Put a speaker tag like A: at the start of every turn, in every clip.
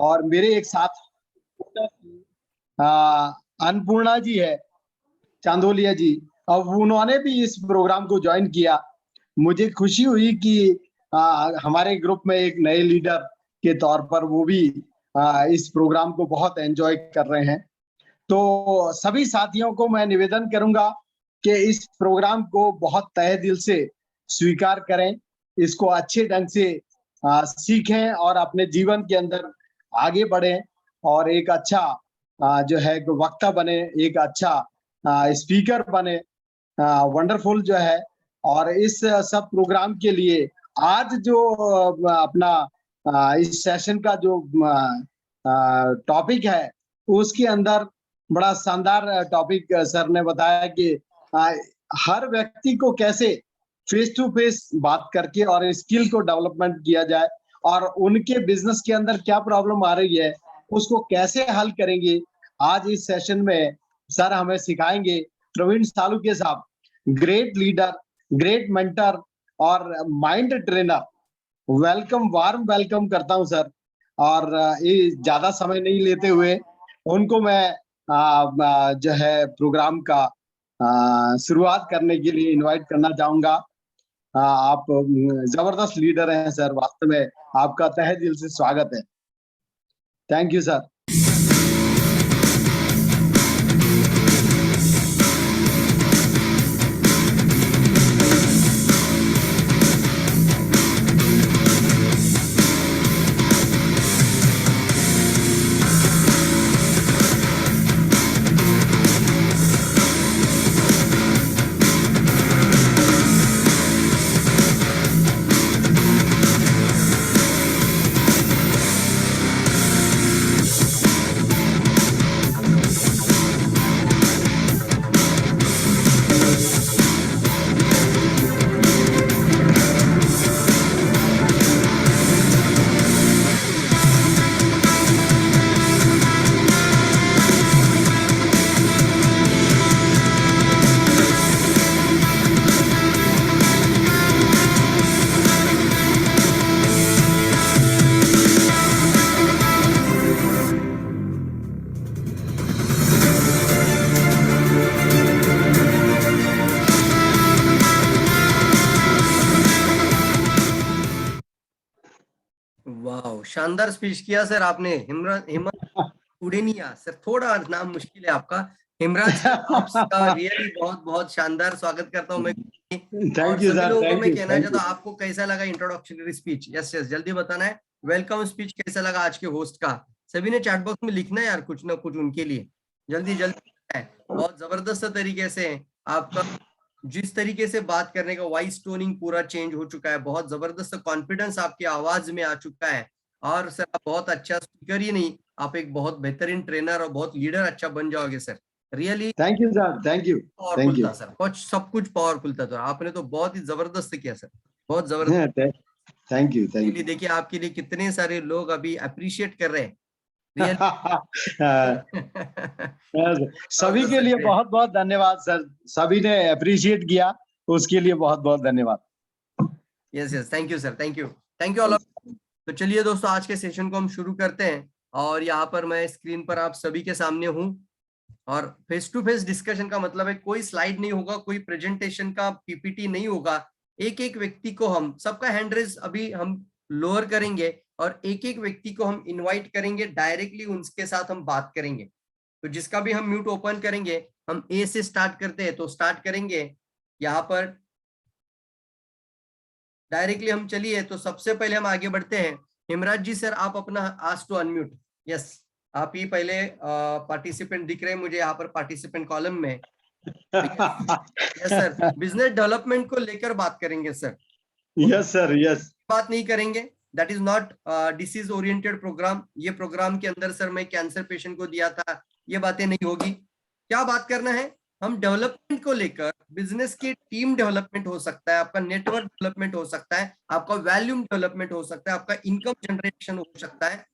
A: और मेरे एक साथ अन्नपूर्णा जी है, चांदोलिया जी। अब उन्होंने भी इस प्रोग्राम को ज्वाइन किया। मुझे खुशी हुई कि हमारे ग्रुप में एक नए लीडर के तौर पर वो भी इस प्रोग्राम को बहुत एंजॉय कर रहे हैं। तो सभी साथियों को मैं निवेदन करूंगा कि इस प्रोग्राम को बहुत तहे दिल से स्वीकार करें, इसको अच्छे ढंग से सीखें और अपने जीवन के अंदर आगे बढ़ें और एक अच्छा जो है वक्ता बने, एक अच्छा स्पीकर बने, वंडरफुल जो है। और इस सब प्रोग्राम के लिए आज जो अपना इस सेशन का जो टॉपिक है, उसके अंदर बड़ा शानदार टॉपिक सर ने बताया कि हर व्यक्ति को कैसे फेस टू फेस बात करके और स्किल को डेवलपमेंट किया जाए और उनके बिजनेस के अंदर क्या प्रॉब्लम आ रही है उसको कैसे हल करेंगे। आज इस सेशन में सर हमें सिखाएंगे। प्रवीण सालुके साहब, ग्रेट लीडर, ग्रेट मेंटर और mind trainer. Welcome, warm welcome करता हूं सर। और ये ज्यादा समय नहीं लेते हुए उनको मैं जो है प्रोग्राम का शुरुआत करने के लिए इनवाइट करना चाहूंगा। आप जबरदस्त लीडर हैं सर, वास्तव में आपका तहे दिल से स्वागत है। Thank you sir.
B: वाह, शानदार स्पीच किया सर आपने। हिम्मत उड़ेनिया सर, थोड़ा नाम मुश्किल है आपका। हिमराज सर, आपका रियली बहुत बहुत शानदार स्वागत करता हूं मैं।
A: थैंक यू
B: सभी
A: सर,
B: लोगों को
A: थैंक
B: मैं
A: यू,
B: कहना
A: थैंक
B: चाहता
A: यू।
B: हूं, आपको कैसा लगा इंट्रोडक्शनरी स्पीच? यस यस, जल्दी बताना है। वेलकम स्पीच कैसा लगा आज के होस्ट का? सभी ने चैट बॉक्स में लिखना है यार, कुछ ना कुछ उनके लिए। जल्दी जल्दी है। बहुत जबरदस्त तरीके से आपका जिस तरीके से बात करने का वॉइस टोनिंग पूरा चेंज हो चुका है। बहुत जबरदस्त कॉन्फिडेंस आपकी आवाज में आ चुका है। और सर आप बहुत अच्छा स्पीकर ही नहीं, आप एक बहुत बेहतरीन ट्रेनर और बहुत लीडर अच्छा बन जाओगे sir. Really
A: thank you sir, thank you, thank
B: powerful
A: you.
B: था सर, कुछ सब कुछ पावरफुल था। तो आपने तो बहुत ही जबरदस्त किया सर, बहुत जबरदस्त।
A: Thank you, thank you.
B: देखिए आपके लिए कितने सारे लोग अभी अप्रिशिएट कर रहे हैं। रियली
A: सभी के लिए बहुत बहुत धन्यवाद सर, सभी ने अप्रिशिएट किया, उसके लिए बहुत बहुत धन्यवाद।
B: Yes yes, thank you sir, thank you, thank you all. तो चलिए दोस्तों, आज के सेशन को हम शुरू करते हैं। और यहाँ पर मैं स्क्रीन पर आप सभी के सामने हूँ। और फेस टू फेस डिस्कशन का मतलब है कोई स्लाइड नहीं होगा, कोई प्रेजेंटेशन का पीपीटी नहीं होगा। एक एक व्यक्ति को हम सबका हैंड रेज अभी हम लोअर करेंगे और एक एक व्यक्ति को हम इनवाइट करेंगे, डायरेक्टली उनके साथ हम बात करेंगे। तो जिसका भी हम म्यूट ओपन करेंगे, हम ए से स्टार्ट करते हैं तो स्टार्ट करेंगे यहाँ पर डायरेक्टली हम। चलिए तो सबसे पहले हम आगे बढ़ते हैं। हिमराज जी सर, आप अपना आस्क टू अनम्यूट। यस, आप ही पहले पार्टिसिपेंट दिख रहे हैं मुझे यहाँ पर पार्टिसिपेंट कॉलम में। यस सर, बिजनेस डेवलपमेंट को लेकर बात करेंगे सर।
A: Yes sir, yes.
B: बात नहीं करेंगे, that is not disease oriented program. ये प्रोग्राम के अंदर सर मैं कैंसर पेशेंट को दिया था, ये बातें नहीं होगी। क्या बात करना है, हम डेवलपमेंट को लेकर, बिजनेस की टीम डेवलपमेंट हो सकता है, आपका नेटवर्क डेवलपमेंट हो सकता है, आपका वैल्यूम डेवलपमेंट हो सकता है, आपका इनकम जनरेशन हो सकता है।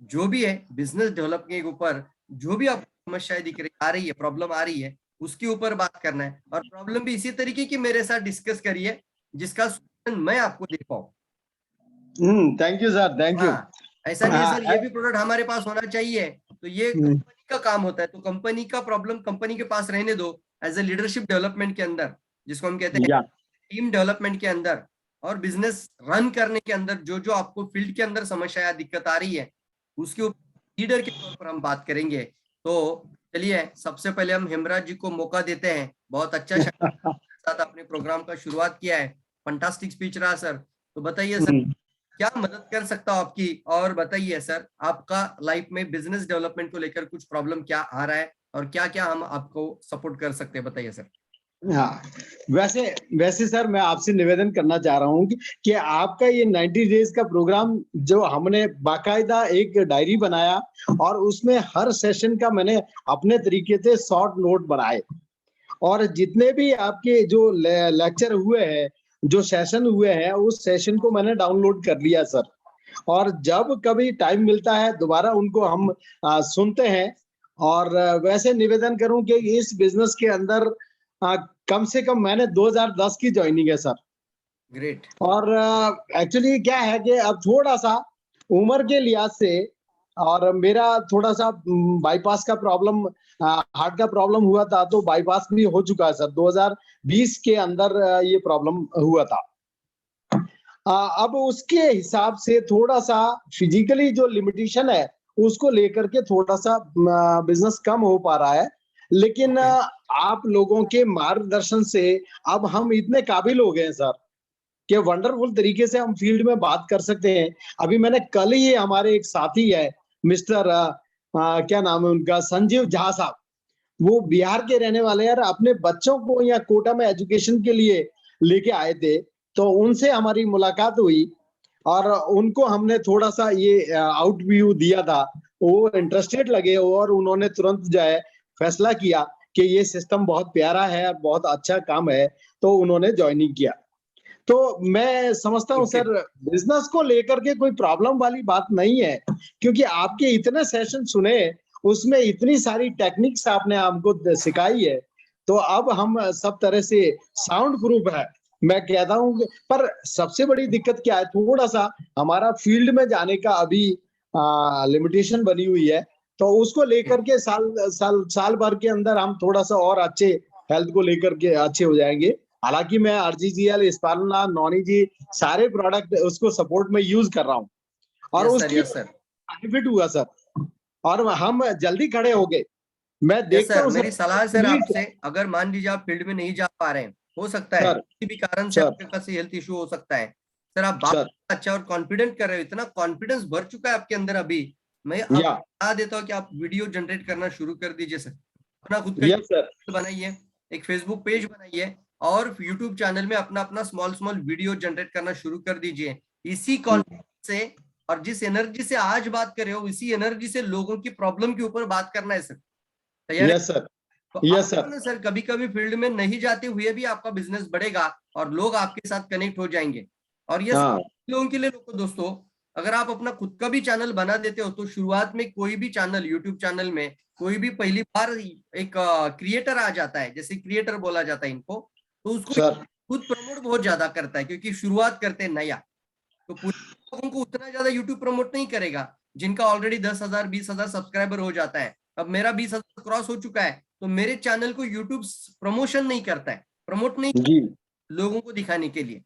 B: जो भी है बिजनेस डेवलपमेंट के ऊपर जो भी आपको समस्याएं दिख रही आ रही है, प्रॉब्लम आ रही है, उसके ऊपर बात करना है। और प्रॉब्लम भी इसी तरीके की मेरे साथ डिस्कस करिए जिसका सोल्यूशन मैं आपको दे पाऊं।
A: Thank you sir, thank you.
B: हाँ, ऐसा नहीं है
A: हाँ,
B: सर ये भी प्रोडक्ट हमारे पास होना चाहिए, तो ये कंपनी का काम होता है। तो कंपनी का प्रॉब्लम कंपनी के पास रहने दो, एज ए लीडरशिप डेवलपमेंट के अंदर, जिसको हम कहते हैं
A: या
B: टीम डेवलपमेंट के अंदर और बिजनेस रन करने के अंदर जो जो आपको फील्ड के अंदर समस्या या दिक्कत आ रही है, उसके ऊपर लीडर के तौर पर हम बात करेंगे। तो चलिए सबसे पहले हम हेमराज जी को मौका देते हैं। बहुत अच्छा साथ अपने प्रोग्राम का शुरुआत किया है, फंटास्टिक स्पीच रहा सर। तो बताइए सर क्या मदद कर सकता हूँ आपकी, और बताइए सर आपका लाइफ में बिजनेस डेवलपमेंट को लेकर कुछ प्रॉब्लम क्या आ रहा है और क्या क्या हम आपको सपोर्ट कर सकते हैं, बताइए सर।
A: हाँ, वैसे वैसे सर मैं आपसे निवेदन करना चाह रहा हूँ कि आपका ये 90 डेज का प्रोग्राम जो हमने बाकायदा एक डायरी बनाया और उसमें हर सेशन का मैंने अपने तरीके से शॉर्ट नोट बनाए, और जितने भी आपके जो लेक्चर हुए हैं, जो सेशन हुए हैं, उस सेशन को मैंने डाउनलोड कर लिया सर। और जब कभी टाइम मिलता है दोबारा उनको हम सुनते हैं। और वैसे निवेदन करूं कि इस बिजनेस के अंदर आ, कम से कम मैंने 2010 की ज्वाइनिंग है सर।
B: ग्रेट।
A: और एक्चुअली क्या है कि अब थोड़ा सा उम्र के लिहाज से, और मेरा थोड़ा सा बाईपास का प्रॉब्लम, हार्ट का प्रॉब्लम हुआ था, तो बाईपास भी हो चुका है सर 2020 के अंदर, ये प्रॉब्लम हुआ था। अब उसके हिसाब से थोड़ा सा फिजिकली जो लिमिटेशन है उसको लेकर के थोड़ा सा बिजनेस कम हो पा रहा है। लेकिन आप लोगों के मार्गदर्शन से अब हम इतने काबिल हो गए हैं सर कि वंडरफुल तरीके से हम फील्ड में बात कर सकते हैं। अभी मैंने कल ही, हमारे एक साथी है मिस्टर क्या नाम है उनका, संजीव झा साहब, वो बिहार के रहने वाले यार, अपने बच्चों को यहाँ कोटा में एजुकेशन के लिए लेके आए थे। तो उनसे हमारी मुलाकात हुई और उनको हमने थोड़ा सा ये आउट व्यू दिया था। वो इंटरेस्टेड लगे और उन्होंने तुरंत जो है फैसला किया कि ये सिस्टम बहुत प्यारा है और बहुत अच्छा काम है, तो उन्होंने ज्वाइनिंग किया। तो मैं समझता हूँ सर बिजनेस को लेकर के कोई प्रॉब्लम वाली बात नहीं है, क्योंकि आपके इतने सेशन सुने, उसमें इतनी सारी टेक्निक्स आपने हमको सिखाई है, तो अब हम सब तरह से साउंड प्रूफ है, मैं कहता हूँ। पर सबसे बड़ी दिक्कत क्या है, थोड़ा सा हमारा फील्ड में जाने का अभी लिमिटेशन बनी हुई है। तो उसको लेकर के साल भर के अंदर हम थोड़ा सा और अच्छे हेल्थ को लेकर के अच्छे हो जाएंगे। हालांकि मैं आरजीजीएल, स्पार्लना, नॉनी जी सारे प्रोडक्ट उसको सपोर्ट में यूज कर रहा हूँ, और
B: यस सर,
A: उसकी
B: यस सर।
A: बेनिफिट हुआ सर, और हम जल्दी खड़े हो गए। मैं
B: यस
A: देखता
B: सर,
A: हूँ
B: मेरी
A: सर
B: सलाह है सर आपसे, अगर मान लीजिए आप फील्ड में नहीं जा पा रहे हैं, हो सकता है
A: सर
B: किसी भी कारण से
A: सर
B: आपके पास हेल्थ इशू हो सकता है, सर आप बात
A: सर
B: अच्छा और कॉन्फिडेंट कर रहे हो, इतना कॉन्फिडेंस भर चुका है आपके अंदर अभी। मैं आपको
A: या
B: सलाह देता हूँ कि आप वीडियो जनरेट करना शुरू कर दीजिए सर। अपना खुद का
A: यस सर
B: चैनल बनाइए, एक फेसबुक पेज बनाइए और यूट्यूब चैनल में अपना अपना स्मॉल स्मॉल वीडियो जनरेट करना शुरू कर दीजिए। इसी कॉन्फिडेंस से और जिस एनर्जी से आज बात कर रहे हो, इसी एनर्जी से लोगों की प्रॉब्लम के ऊपर बात करना है सर। तैयार है?
A: यस सर
B: तो
A: यस
B: आपको
A: सर
B: ना सर कभी कभी फील्ड में नहीं जाते हुए भी आपका बिजनेस बढ़ेगा और लोग आपके साथ कनेक्ट हो जाएंगे। और ये
A: हाँ
B: लोगों के लिए दोस्तों, अगर आप अपना खुद का भी चैनल बना देते हो, तो शुरुआत में कोई भी चैनल, यूट्यूब चैनल में कोई भी पहली बार एक क्रिएटर आ जाता है, जैसे क्रिएटर बोला जाता है इनको, तो उसको
A: सर
B: खुद प्रमोट बहुत ज्यादा करता है, क्योंकि शुरुआत करते हैं नया। तो पूरे लोगों को उतना ज्यादा यूट्यूब प्रमोट नहीं करेगा जिनका ऑलरेडी 10,000 20,000 सब्सक्राइबर हो जाता है। अब मेरा 20,000 क्रॉस हो चुका है, तो मेरे चैनल को यूट्यूब प्रमोशन नहीं करता है, प्रमोट नहीं
A: जी
B: लोगों को दिखाने के लिए,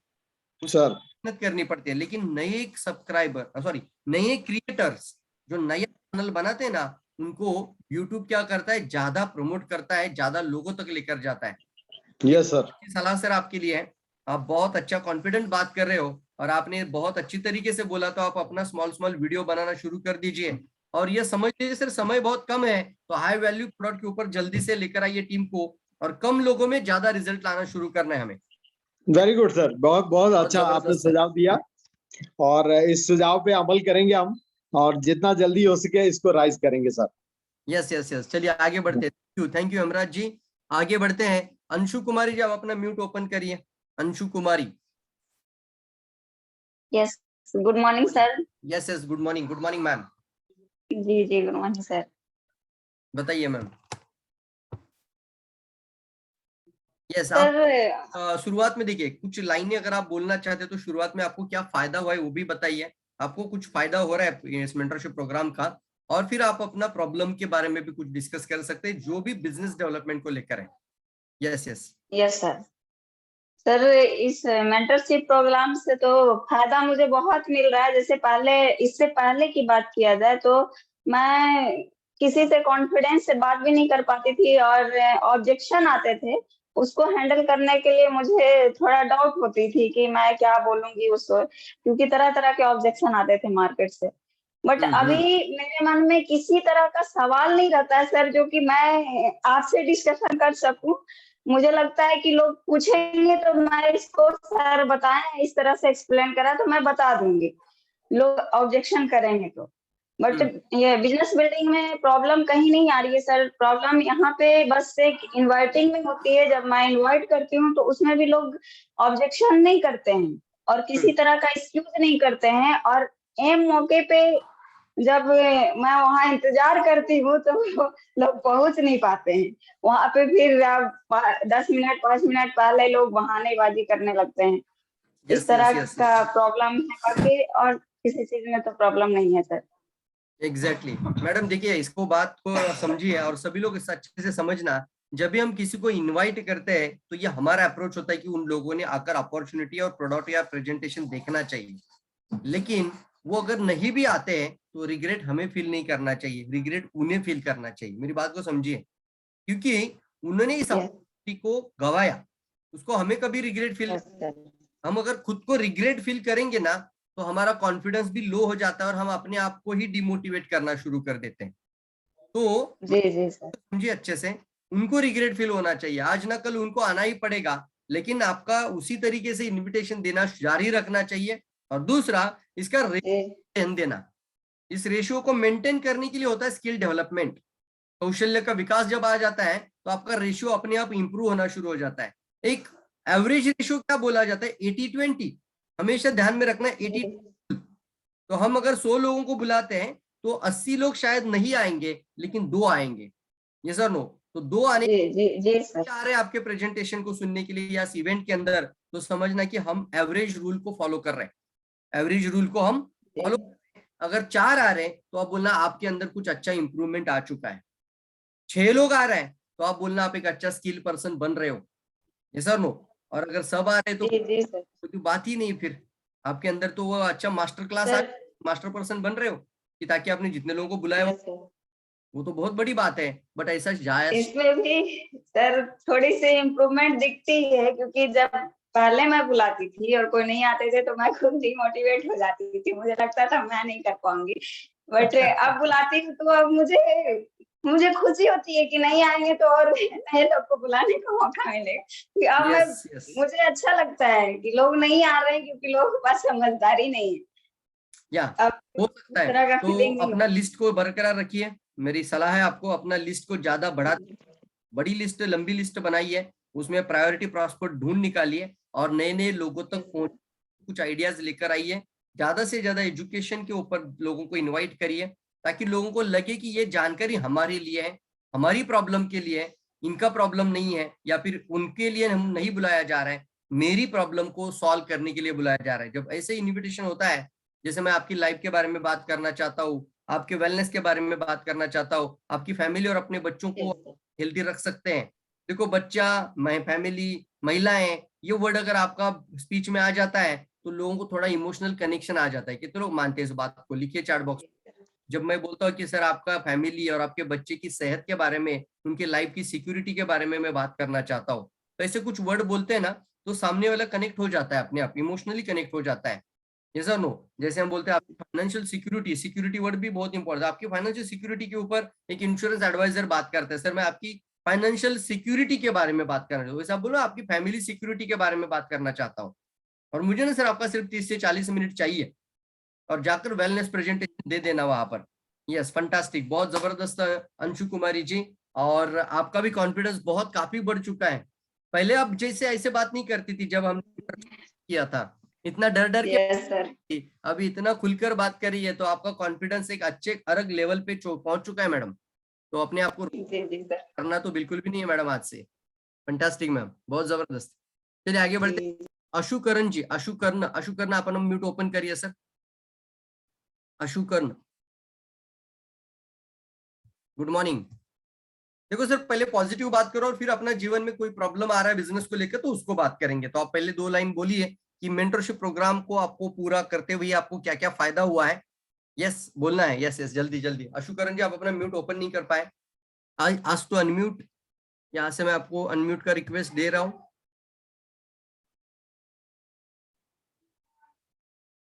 B: उसको
A: सर
B: मेहनत करनी पड़ती है। लेकिन नए सब्सक्राइबर, सॉरी, नए क्रिएटर्स जो नया चैनल बनाते हैं ना, उनको यूट्यूब क्या करता है, ज्यादा प्रमोट करता है, ज्यादा लोगों तक लेकर जाता है। ये
A: यस सर
B: सलाह सर आपके लिए है। आप बहुत अच्छा कॉन्फिडेंट बात कर रहे हो और आपने बहुत अच्छी तरीके से बोला, तो आप अपना स्मॉल स्मॉल वीडियो बनाना शुरू कर दीजिए। और ये समझ लीजिए सर समय बहुत कम है, तो हाई वैल्यू प्रोडक्ट के ऊपर जल्दी से लेकर आइए टीम को, और कम लोगों में ज्यादा रिजल्ट लाना शुरू करना है हमें।
A: वेरी गुड सर, बहुत बहुत
B: बहुत
A: अच्छा आपने
B: जबरदस्त है।
A: सुझाव दिया, और इस सुझाव पे अमल करेंगे हम, और जितना जल्दी हो सके इसको राइज करेंगे सर।
B: यस यस यस, चलिए आगे बढ़ते हैं। थैंक यू हेमराज जी। आगे बढ़ते हैं। अंशु कुमारी जी, आप अपना म्यूट ओपन करिए। Anshu Kumari.
C: Yes, good morning sir.
B: Yes yes, good morning, good morning ma'am.
C: जी जी, गुड मॉर्निंग सर।
B: बताइए मैम। यस, आप
C: सर
B: शुरुआत में देखिए कुछ लाइनें अगर आप बोलना चाहते हैं, तो शुरुआत में आपको क्या फायदा हुआ है वो भी बताइए। आपको कुछ फायदा हो रहा है इस मेंटरशिप प्रोग्राम का, और फिर आप अपना प्रॉब्लम के बारे में भी कुछ डिस्कस कर सकते हैं जो भी बिजनेस डेवलपमेंट को लेकर है। Yes yes
C: yes sir. Sir इस मेंटरशिप प्रोग्राम से तो फायदा मुझे बहुत मिल रहा है। जैसे इससे पहले की बात किया जाए तो मैं किसी से कॉन्फिडेंस से बात भी नहीं कर पाती थी, और ऑब्जेक्शन आते थे, उसको हैंडल करने के लिए मुझे थोड़ा डाउट होती थी कि मैं क्या बोलूंगी उसको, क्योंकि तरह तरह के ऑब्जेक्शन आते थे मार्केट से। बट अभी मेरे मन में किसी तरह का सवाल नहीं रहता है सर, जो कि मैं आपसे डिस्कशन कर सकूं। मुझे लगता है कि लोग पूछेंगे तो मैं इसको सर बताएं, इस तरह से एक्सप्लेन करा तो मैं बता दूंगी, लोग ऑब्जेक्शन करेंगे तो। बट ये बिजनेस बिल्डिंग में प्रॉब्लम कहीं नहीं आ रही है सर। प्रॉब्लम यहाँ पे बस एक इनवाइटिंग में होती है। जब मैं इनवाइट करती हूँ तो उसमें भी लोग ऑब्जेक्शन नहीं करते हैं और किसी तरह का एक्सक्यूज नहीं करते हैं, और एम मौके पे जब मैं वहां इंतजार करती हूँ तो लोग पहुंच नहीं पाते हैं वहां पे। फिर 10 मिनट 5 मिनट पहले लोग बहानेबाजी करने लगते हैं। इस तरह का प्रॉब्लम है, बाकी और किसी चीज में तो प्रॉब्लम नहीं है सर।
B: एग्जैक्टली मैडम, देखिए इसको बात को समझिए और सभी लोग इस अच्छे से समझना। जब भी हम किसी को इनवाइट करते हैं तो ये हमारा अप्रोच होता है कि उन लोगों ने आकर अपॉर्चुनिटी और प्रोडक्ट या प्रेजेंटेशन देखना चाहिए, लेकिन वो अगर नहीं भी आते हैं तो रिग्रेट हमें फील नहीं करना चाहिए, रिग्रेट उन्हें फील करना चाहिए। मेरी बात को समझिए, क्योंकि उन्होंने इस अपॉर्चुनिटी को गवाया, उसको हमें कभी रिग्रेट फील। हम अगर खुद को रिग्रेट फील करेंगे ना तो हमारा कॉन्फिडेंस भी लो हो जाता है और हम अपने आप को ही डिमोटिवेट करना शुरू कर देते हैं। तो
C: जी जी सर,
B: समझिए अच्छे से, उनको रिग्रेट फील होना चाहिए। आज ना कल उनको आना ही पड़ेगा, लेकिन आपका उसी तरीके से इनविटेशन देना जारी रखना चाहिए। और दूसरा, इसका ध्यान देना। इस रेशियो को मेंटेन करने के लिए होता है स्किल डेवलपमेंट। कौशल्य का विकास जब आ जाता है तो आपका रेशियो अपने आप इंप्रूव होना शुरू हो जाता है। एक एवरेज रेशियो क्या बोला जाता है, 80-20। हमेशा ध्यान में रखना है 80। तो हम अगर 100 लोगों को बुलाते हैं तो 80 लोग शायद नहीं आएंगे, लेकिन 2 आएंगे। ये सर नो, तो 2 आने
C: जी सर।
B: आ रहे हैं आपके प्रेजेंटेशन को सुनने के लिए या इस इवेंट के अंदर, तो समझना कि हम एवरेज रूल को फॉलो कर रहे हैं। एवरेज रूल को हम फॉलो, अगर 4 आ रहे हैं तो आप बोलना आपके अंदर कुछ अच्छा इंप्रूवमेंट आ चुका है। 6 लोग आ रहे हैं तो आप बोलना आप एक अच्छा स्किल पर्सन बन रहे हो। ये सर नो। और अगर सब आ रहे हैं तो बात ही नहीं, फिर आपके अंदर तो वो अच्छा मास्टर क्लास मास्टर पर्सन बन रहे हो कि ताकि आपने जितने लोगों को बुलाया वो तो बहुत बड़ी बात है। बट ऐसा जायज
C: इसमें भी सर थोड़ी सी इम्प्रूवमेंट दिखती है, क्योंकि जब पहले मैं बुलाती थी और कोई नहीं आते थे तो मैं खुद डिमोटिवेट हो जाती थी, मुझे लगता था मैं नहीं कर पाऊंगी। बट अब बुलाती हूँ तो अब मुझे खुशी होती है कि नहीं आएंगे तो और नए लोग को बुलाने का मौका मिलेगा। अब मुझे अच्छा लगता है कि लोग नहीं आ रहे हैं क्योंकि लोगों के पास समझदारी नहीं है।
B: या हो सकता है तो अपना लिस्ट को बरकरार रखिए। मेरी सलाह है आपको, अपना लिस्ट को ज्यादा बड़ी लिस्ट, लंबी लिस्ट बनाइए, उसमें प्रायोरिटी प्रॉस्पेक्ट ढूंढ निकालिए और नए नए लोगों तक पहुंच कुछ आइडियाज लेकर आइए। ज्यादा से ज्यादा एजुकेशन के ऊपर लोगों को इनवाइट करिए ताकि लोगों को लगे कि ये जानकारी हमारे लिए है, हमारी प्रॉब्लम के लिए है, इनका प्रॉब्लम नहीं है, या फिर उनके लिए हम नहीं बुलाया जा रहा है, मेरी प्रॉब्लम को सॉल्व करने के लिए बुलाया जा रहा है। जब ऐसे इन्विटेशन होता है, जैसे मैं आपकी लाइफ के बारे में बात करना चाहता हूँ, आपके वेलनेस के बारे में बात करना चाहता हूँ, आपकी फैमिली और अपने बच्चों को हेल्दी रख सकते हैं। देखो बच्चा, मैं फैमिली, महिलाएं, ये वर्ड अगर आपका स्पीच में आ जाता है तो लोगों को थोड़ा इमोशनल कनेक्शन आ जाता है। कितने लोग मानते हैं इस बात को, लिखिए चैट बॉक्स। जब मैं बोलता हूँ कि सर आपका फैमिली और आपके बच्चे की सेहत के बारे में, उनके लाइफ की सिक्योरिटी के बारे में मैं बात करना चाहता हूँ, तो ऐसे कुछ वर्ड बोलते हैं ना तो सामने वाला कनेक्ट हो जाता है, अपने आप इमोशनली कनेक्ट हो जाता है। यस और नो। जैसे हम बोलते हैं आपकी फाइनेंशियल सिक्योरिटी, सिक्योरिटी वर्ड भी बहुत इंपॉर्टेंट है। आपकी फाइनेंशियल सिक्योरिटी के ऊपर एक इंश्योरेंस एडवाइजर बात करता है, सर मैं आपकी फाइनेंशियल सिक्योरिटी के बारे में बात करना चाहता हूँ, वैसे आप बोलो आपकी फैमिली सिक्योरिटी के बारे में बात करना चाहता हूँ, और मुझे ना सर आपका सिर्फ 30 से 40 मिनट चाहिए, और जाकर वेलनेस प्रेजेंटेशन दे देना वहां पर। यस, फंटास्टिक, बहुत जबरदस्त अंशु कुमारी जी। और आपका भी कॉन्फिडेंस बहुत काफी बढ़ चुका है। पहले आप जैसे ऐसे बात नहीं करती थी जब हमने किया था, इतना डर डर के, अभी इतना खुलकर बात करी है तो आपका कॉन्फिडेंस एक अच्छे अलग लेवल पे पहुंच चुका है मैडम। तो अपने आप को करना तो बिल्कुल भी नहीं है मैडम आज से। फंटास्टिक मैम, बहुत जबरदस्त। चलिए आगे बढ़ते। अशुकरण जी, अशुकर्ण, आप म्यूट ओपन करिए सर। Ashukaran, good morning. देखो सर, पहले पॉजिटिव बात करो और फिर अपना जीवन में कोई प्रॉब्लम आ रहा है बिजनेस को लेकर तो उसको बात करेंगे। तो आप पहले 2 लाइन बोलिए कि मेंटरशिप प्रोग्राम को आपको पूरा करते हुए आपको क्या क्या फायदा हुआ है। यस बोलना है, यस यस, जल्दी जल्दी। अशुकरण जी, आप अपना म्यूट ओपन नहीं कर पाए, आज तो अनम्यूट, यहाँ से मैं आपको अनम्यूट का रिक्वेस्ट दे रहा हूँ।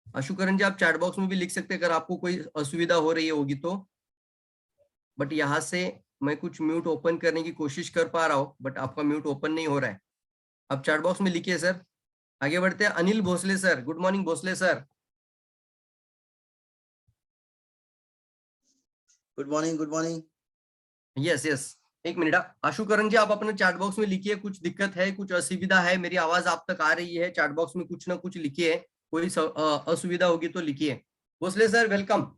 B: अशुकरण जी, आप चैट बॉक्स में भी लिख सकते हैं अगर आपको कोई असुविधा हो रही होगी तो, बट यहाँ से मैं कुछ म्यूट ओपन करने की कोशिश कर पा रहा हूँ बट आपका म्यूट ओपन नहीं हो रहा है। आप चैट बॉक्स में लिखिए सर। आगे बढ़ते हैं, Anil Bhosle sir, good morning Bhosle sir.
D: Good morning, good morning.
B: Yes yes, एक मिनट। आशुकरण जी, आप अपने चैट बॉक्स में लिखिए, कुछ दिक्कत है, कुछ असुविधा है, मेरी आवाज आप तक आ रही है, चैट बॉक्स में कुछ ना कुछ लिखिए, कोई असुविधा होगी तो लिखिए। Bhosle sir welcome.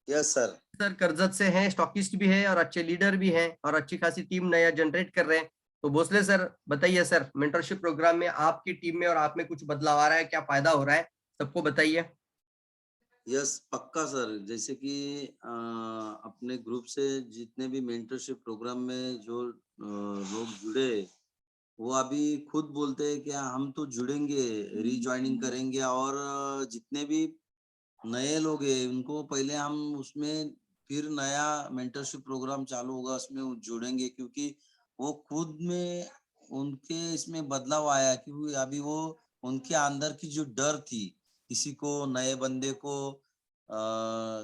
D: Yes sir.
B: Sir Karjat से हैं, स्टॉकिस्ट भी है और अच्छे लीडर भी हैं और अच्छी खासी टीम नया जनरेट कर रहे हैं। तो भोसले सर बताइए सर, मेंटरशिप प्रोग्राम में आपकी टीम में और आप में कुछ बदलाव आ रहा है, क्या फायदा हो रहा है, सबको बताइए।
D: यस पक्का सर, जैसे कि अपने ग्रुप से जितने भी मेंटरशिप प्रोग्राम में जो लोग जुड़े, वो अभी खुद बोलते हैं कि हम तो जुड़ेंगे, रीजॉइनिंग करेंगे, और जितने भी नए लोग हैं उनको पहले हम उसमें फिर नया मेंटरशिप प्रोग्राम चालू होगा उसमें जुड़ेंगे, क्योंकि वो खुद में उनके इसमें बदलाव आया, क्योंकि अभी वो उनके अंदर की जो डर थी किसी को नए बंदे को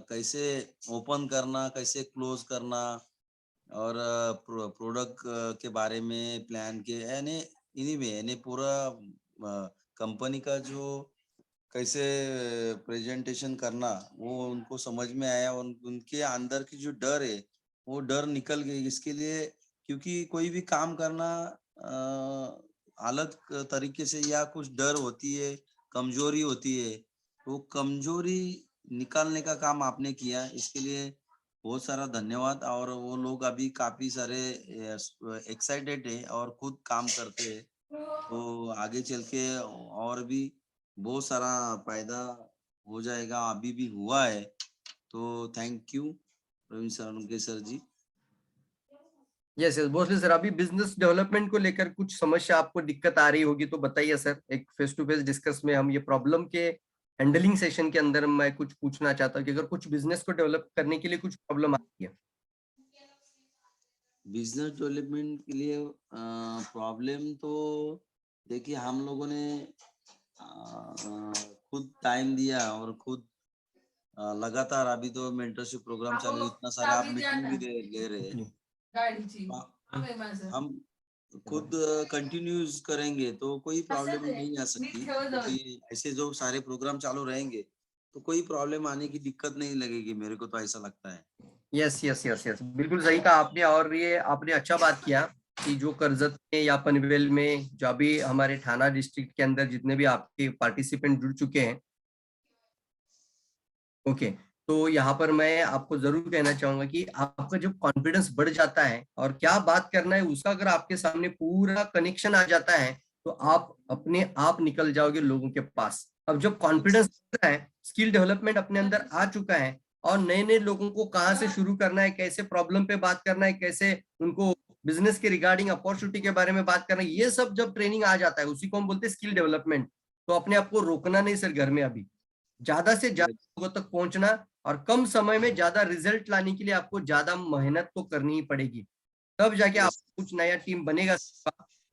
D: कैसे ओपन करना, कैसे क्लोज करना, और प्रोडक्ट के बारे में प्लान के यानी इन्हीं में यानी पूरा कंपनी का जो कैसे प्रेजेंटेशन करना वो उनको समझ में आया, और उनके अंदर की जो डर है वो डर निकल गई। इसके लिए क्योंकि कोई भी काम करना अलग तरीके से या कुछ डर होती है, कमजोरी होती है, तो कमजोरी निकालने का काम आपने किया, इसके लिए बहुत सारा धन्यवाद। और वो लोग अभी काफी सारे एक्साइटेड है और खुद काम करते हैं, तो आगे चल के और भी बहुत सारा फायदा हो जाएगा, अभी भी हुआ है। तो थैंक यू प्रवीण सर, उनके सर जी।
B: यस यस भोसले सर, अभी बिजनेस डेवलपमेंट को लेकर कुछ समस्या आपको दिक्कत आ रही होगी तो बताइए सर। एक फेस टू फेस डिस्कस में हम ये प्रॉब्लम के हैंडलिंग सेशन के अंदर मैं कुछ पूछना चाहता हूँ कि अगर कुछ बिजनेस को डेवलप करने के लिए कुछ प्रॉब्लम आती है।
D: बिजनेस डेवलपमेंट के लिए प्रॉब्लम तो देखिए, हम लोगों ने खुद टाइम दिया और खुद लगातार, अभी तो मेंटरशिप प्रोग्राम चालू, इतना सारा आप मीटिंग भी ले रहे हैं, हम खुद कंटिन्यूज करेंगे तो कोई प्रॉब्लम नहीं आ सकती, क्योंकि ऐसे जो सारे प्रोग्राम चालू रहेंगे तो कोई प्रॉब्लम आने की दिक्कत नहीं लगेगी, मेरे को तो ऐसा लगता है।
B: यस यस यस यस, बिल्कुल सही कहा आपने। और ये आपने अच्छा बात किया कि जो कर्जत में या पनवेल में जो अभी हमारे थाना डिस्ट्रिक्ट के अंदर जितने भी आपके पार्टिसिपेंट जुड़ चुके हैं, ओके, तो यहाँ पर मैं आपको जरूर कहना चाहूंगा कि आपका जब कॉन्फिडेंस बढ़ जाता है और क्या बात करना है उसका अगर आपके सामने पूरा कनेक्शन आ जाता है तो आप अपने आप निकल जाओगे लोगों के पास। अब जब कॉन्फिडेंस है, स्किल डेवलपमेंट अपने अंदर आ चुका है और नए नए लोगों को कहाँ से शुरू करना है, कैसे प्रॉब्लम पे बात करना है, कैसे उनको बिजनेस के रिगार्डिंग अपॉर्चुनिटी के बारे में बात करना है, ये सब जब ट्रेनिंग आ जाता है उसी को हम बोलते हैं स्किल डेवलपमेंट। तो अपने आप को रोकना नहीं सर, घर में अभी ज्यादा से ज्यादा लोगों तक पहुंचना और कम समय में ज्यादा रिजल्ट लाने के लिए आपको ज्यादा मेहनत तो करनी ही पड़ेगी, तब जाके आप कुछ नया टीम बनेगा।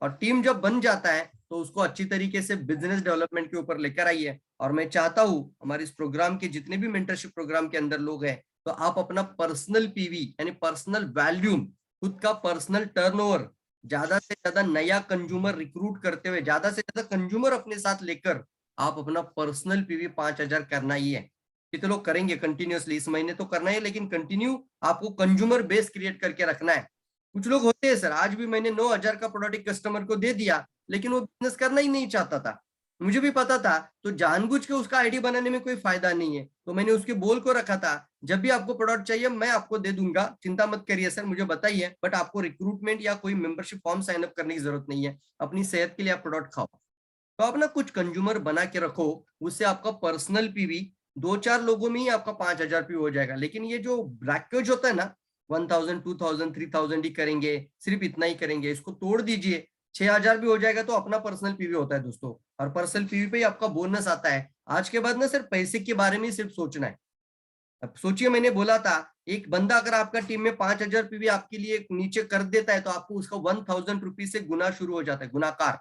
B: और टीम जब बन जाता है तो उसको अच्छी तरीके से बिजनेस डेवलपमेंट के ऊपर लेकर आइए। और मैं चाहता हूं हमारे इस प्रोग्राम के जितने भी मेंटरशिप प्रोग्राम के अंदर लोग हैं तो आप अपना पर्सनल पीवी यानी पर्सनल वैल्यूम, खुद का पर्सनल टर्नओवर, ज्यादा से ज्यादा नया कंज्यूमर रिक्रूट करते हुए, ज्यादा से ज्यादा कंज्यूमर अपने साथ लेकर आप अपना पर्सनल पीवी 5,000 करना ही है। कितने लोग करेंगे कंटिन्यूअसली, इस महीने तो करना है लेकिन कंटिन्यू आपको कंज्यूमर बेस क्रिएट करके रखना है। कुछ लोग होते हैं सर, आज भी मैंने 9,000 का प्रोडक्ट कस्टमर को दे दिया लेकिन वो बिजनेस करना ही नहीं चाहता था, मुझे भी पता था, तो जानबूझ के उसका आईडी बनाने में कोई फायदा नहीं है। तो मैंने उसके बोल को रखा था, जब भी आपको प्रोडक्ट चाहिए मैं आपको दे दूंगा, चिंता मत करिए सर, मुझे बताइए, बट आपको रिक्रूटमेंट या कोई मेंबरशिप फॉर्म साइन अप करने की जरूरत नहीं है, अपनी सेहत के लिए आप प्रोडक्ट खाओ। तो आप ना कुछ कंज्यूमर बना के रखो, उससे आपका पर्सनल पीवी 2-4 लोगों में ही आपका 5,000 पीवी हो जाएगा। लेकिन ये जो ब्रैकेज होता है ना, 1000, 2000, 3000 ही करेंगे, सिर्फ इतना ही करेंगे, इसको तोड़ दीजिए, 6000 भी हो जाएगा तो अपना पर्सनल पीवी होता है दोस्तों। और पर्सनल पीवी पे ही आपका बोनस आता है। आज के बाद ना सिर्फ पैसे के बारे में सिर्फ सोचना है। अब सोचिए, मैंने बोला था एक बंदा अगर आपका टीम में 5000 पीवी आपके लिए नीचे कर देता है तो आपको उसका 1000 रुपीज से गुना शुरू हो जाता है, गुणाकार,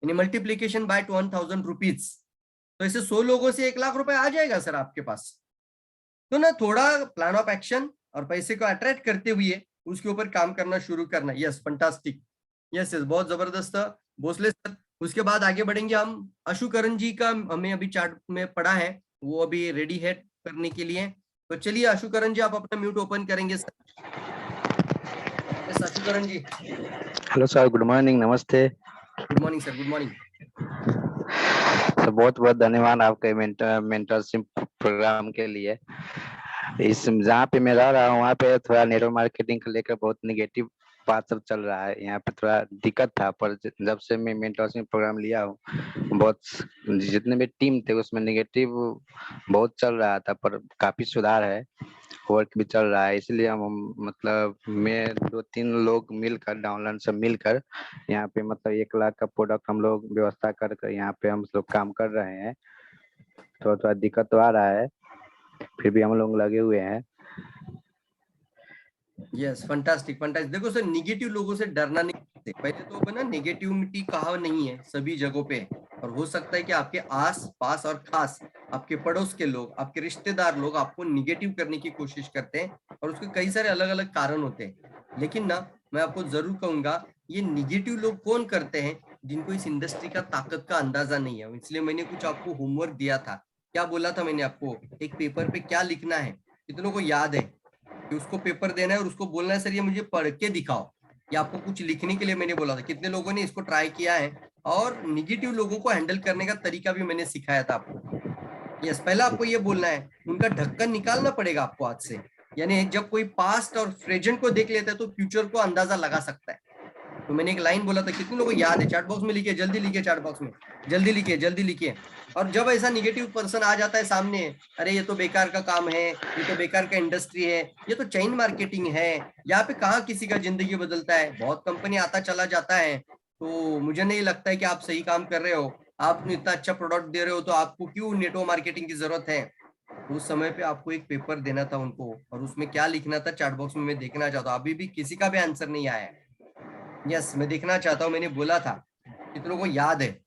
B: यानी मल्टीप्लीकेशन बाय 1000 रुपीज। तो ऐसे 100 लोगों से 1 लाख रुपए आ जाएगा सर आपके पास। तो ना थोड़ा प्लान ऑफ एक्शन और पैसे को अट्रैक्ट करते हुए उसके ऊपर काम करना शुरू करना। यस, फंटास्टिक, यस यस, बहुत जबरदस्त भोसले सर। उसके बाद आगे बढ़ेंगे हम। अशुकरण जी का हमें अभी चार्ट में पढ़ा है, वो अभी रेडी है करने के लिए। तो चलिए अशुकरण जी, आप अपना म्यूट ओपन करेंगे सर। यस अशुकरण जी।
E: हेलो सर, गुड मॉर्निंग, नमस्ते।
B: Good morning sir, good morning
E: sir. बहुत बहुत धन्यवाद आपके मेंटरशिप प्रोग्राम के लिए। इस जहाँ पे मैं रह रहा हूँ वहाँ पे थोड़ा नेटवर्क मार्केटिंग को लेकर बहुत निगेटिव बात सब चल रहा है। यहाँ पे थोड़ा दिक्कत था, पर जब से मैं मेंटरशिप प्रोग्राम लिया हूँ, बहुत जितने भी टीम थे उसमें निगेटिव बहुत चल रहा था, पर काफी सुधार है, वर्क भी चल रहा है। इसलिए हम मतलब मैं 2-3 लोग मिलकर, डाउनलाइन से मिलकर यहाँ पे मतलब 1 लाख का प्रोडक्ट हम लोग व्यवस्था कर यहाँ पे हम लोग काम कर रहे हैं। थोड़ा दिक्कत तो आ रहा है, फिर भी हम लोग लगे हुए हैं।
B: Yes, fantastic fantastic. देखो सर, निगेटिव लोगों से डरना नहीं चाहिए। पहले तो ना नेगेटिविटी कहा नहीं है सभी जगहों पे, और हो सकता है कि आपके आस पास और खास आपके पड़ोस के लोग, आपके रिश्तेदार लोग आपको निगेटिव करने की कोशिश करते हैं, और उसके कई सारे अलग अलग कारण होते हैं। लेकिन ना मैं आपको जरूर कहूंगा, ये निगेटिव लोग कौन करते हैं? जिनको इस इंडस्ट्री का ताकत का अंदाजा नहीं है। इसलिए मैंने कुछ आपको होमवर्क दिया था। क्या बोला था मैंने आपको? एक पेपर पे क्या लिखना है, कितनों को याद है कि उसको पेपर देना है और उसको बोलना है सर ये मुझे पढ़ के दिखाओ, या आपको कुछ लिखने के लिए मैंने बोला था। कितने लोगों ने इसको ट्राई किया है? और निगेटिव लोगों को हैंडल करने का तरीका भी मैंने सिखाया था आपको। यस, पहला आपको ये बोलना है, उनका ढक्कन निकालना पड़ेगा आपको आज से। यानी जब कोई पास्ट और प्रेजेंट को देख लेता है तो फ्यूचर को अंदाजा लगा सकता है। तो मैंने एक लाइन बोला था, कितने लोगों को याद है? चैट बॉक्स में लिखिए, जल्दी लिखिए, चैट बॉक्स में जल्दी लिखिए, जल्दी लिखिए। और जब ऐसा निगेटिव पर्सन आ जाता है सामने, अरे ये तो बेकार का काम है, ये तो बेकार का इंडस्ट्री है, ये तो चेन मार्केटिंग है, यहाँ पे कहाँ किसी का जिंदगी बदलता है, बहुत कंपनी आता चला जाता है, तो मुझे नहीं लगता है कि आप सही काम कर रहे हो, आप इतना अच्छा प्रोडक्ट दे रहे हो, तो आपको क्यों नेटवर्क मार्केटिंग की जरूरत है। उस समय पे आपको एक पेपर देना था उनको, और उसमें क्या लिखना था चैट बॉक्स में मैं देखना चाहता हूँ। अभी भी किसी का भी आंसर नहीं आया है। यस, मैं देखना चाहता हूँ। मैंने बोला था, कितनों को याद है?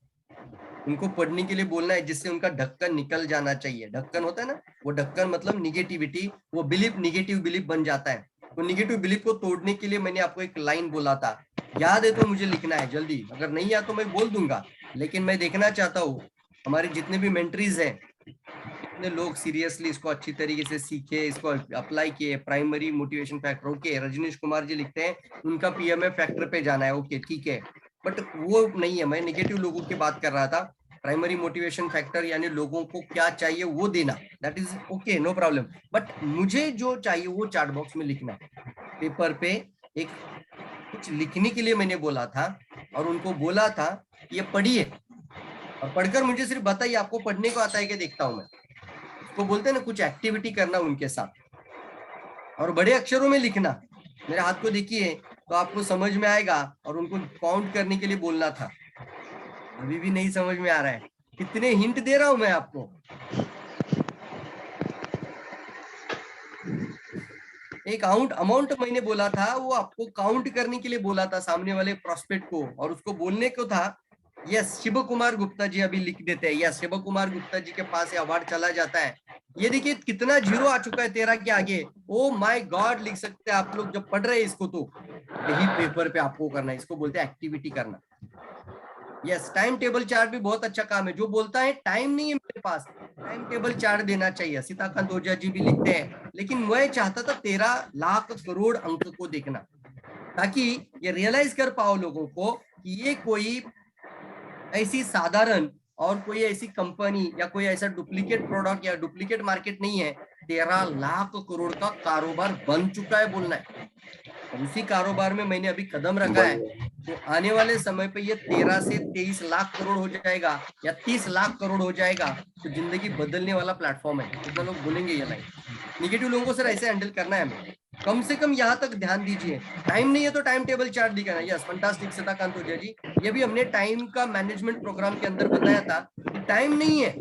B: उनको पढ़ने के लिए बोलना है, जिससे उनका ढक्कन निकल जाना चाहिए। ढक्कन होता है ना, वो ढक्कन मतलब निगेटिविटी, वो बिलीफ निगेटिव बिलीफ बन जाता है। तो निगेटिव बिलीफ को तोड़ने के लिए मैंने आपको एक लाइन बोला था, याद है तो मुझे लिखना है जल्दी, अगर नहीं याद तो मैं बोल दूंगा। लेकिन मैं देखना चाहता हूँ हमारे जितने भी मेंटरीज हैं, कितने लोग सीरियसली इसको अच्छी तरीके से सीखे, इसको अप्लाई किए। Primary motivation factor, okay, Rajnish Kumar ji लिखते हैं उनका पीएमएफ फैक्टर पे जाना है, ओके ठीक है, बट वो नहीं है। मैं नेगेटिव लोगों की बात कर रहा था। प्राइमरी मोटिवेशन फैक्टर यानी लोगों को क्या चाहिए वो देना, that is okay, no problem. But मुझे जो चाहिए वो चैट बॉक्स में लिखना है, पेपर पे एक कुछ लिखने के लिए मैंने बोला था, और उनको बोला था ये पढ़िए, और पढ़कर मुझे सिर्फ बताइए आपको पढ़ने को आता है कि देखता हूं मैं। उसको बोलते हैं ना, कुछ एक्टिविटी करना उनके साथ, और बड़े अक्षरों में लिखना। मेरे हाथ को देखिए तो आपको समझ में आएगा, और उनको काउंट करने के लिए बोलना था। अभी भी नहीं समझ में आ रहा है? कितने हिंट दे रहा हूं मैं आपको। एक अमाउंट मैंने बोला था, वो आपको काउंट करने के लिए बोला था सामने वाले प्रोस्पेक्ट को, और उसको बोलने को था। यस, शिव कुमार गुप्ता जी अभी लिख देते हैं। यस, शिव कुमार गुप्ता जी के पास अवार्ड चला जाता है। ये देखिए कितना जीरो आ चुका है 13 के आगे। ओ माय गॉड, लिख सकते हैं आप लोग जब पढ़ रहे हैं इसको। तो यही पेपर पे आपको करना है, इसको बोलते हैं एक्टिविटी करना। यस, टाइम टेबल चार्ट भी बहुत अच्छा काम है। जो बोलता है टाइम नहीं है मेरे पास, टाइम टेबल चार्ट देना चाहिए। सीताकांत ओझा जी भी लिखते हैं। लेकिन मैं चाहता था 13 लाख करोड़ अंक को देखना, ताकि ये रियलाइज कर पाओ लोगों को कि ये कोई ऐसी साधारण और कोई ऐसी कंपनी या कोई ऐसा डुप्लीकेट प्रोडक्ट या डुप्लीकेट मार्केट नहीं है। 13 लाख करोड़ का कारोबार बन चुका है बोलना है। और उसी कारोबार में मैंने अभी कदम रखा है। तो आने वाले समय पे ये 13 से 23 लाख करोड़ हो जाएगा या 30 लाख करोड़ हो जाएगा, तो जिंदगी बदलने वाला प्लेटफॉर्म है। कितना लोग बोलेंगे ये नहीं। निगेटिव लोगों को सर ऐसे हैंडल करना है हमें, कम से कम यहाँ तक ध्यान दीजिए। टाइम नहीं है तो टाइम टेबल चार्ट दिखाना। यस, फंटास्टिक सदाकांत ओझा जी, ये भी हमने टाइम का मैनेजमेंट प्रोग्राम के अंदर बताया था कि टाइम नहीं है,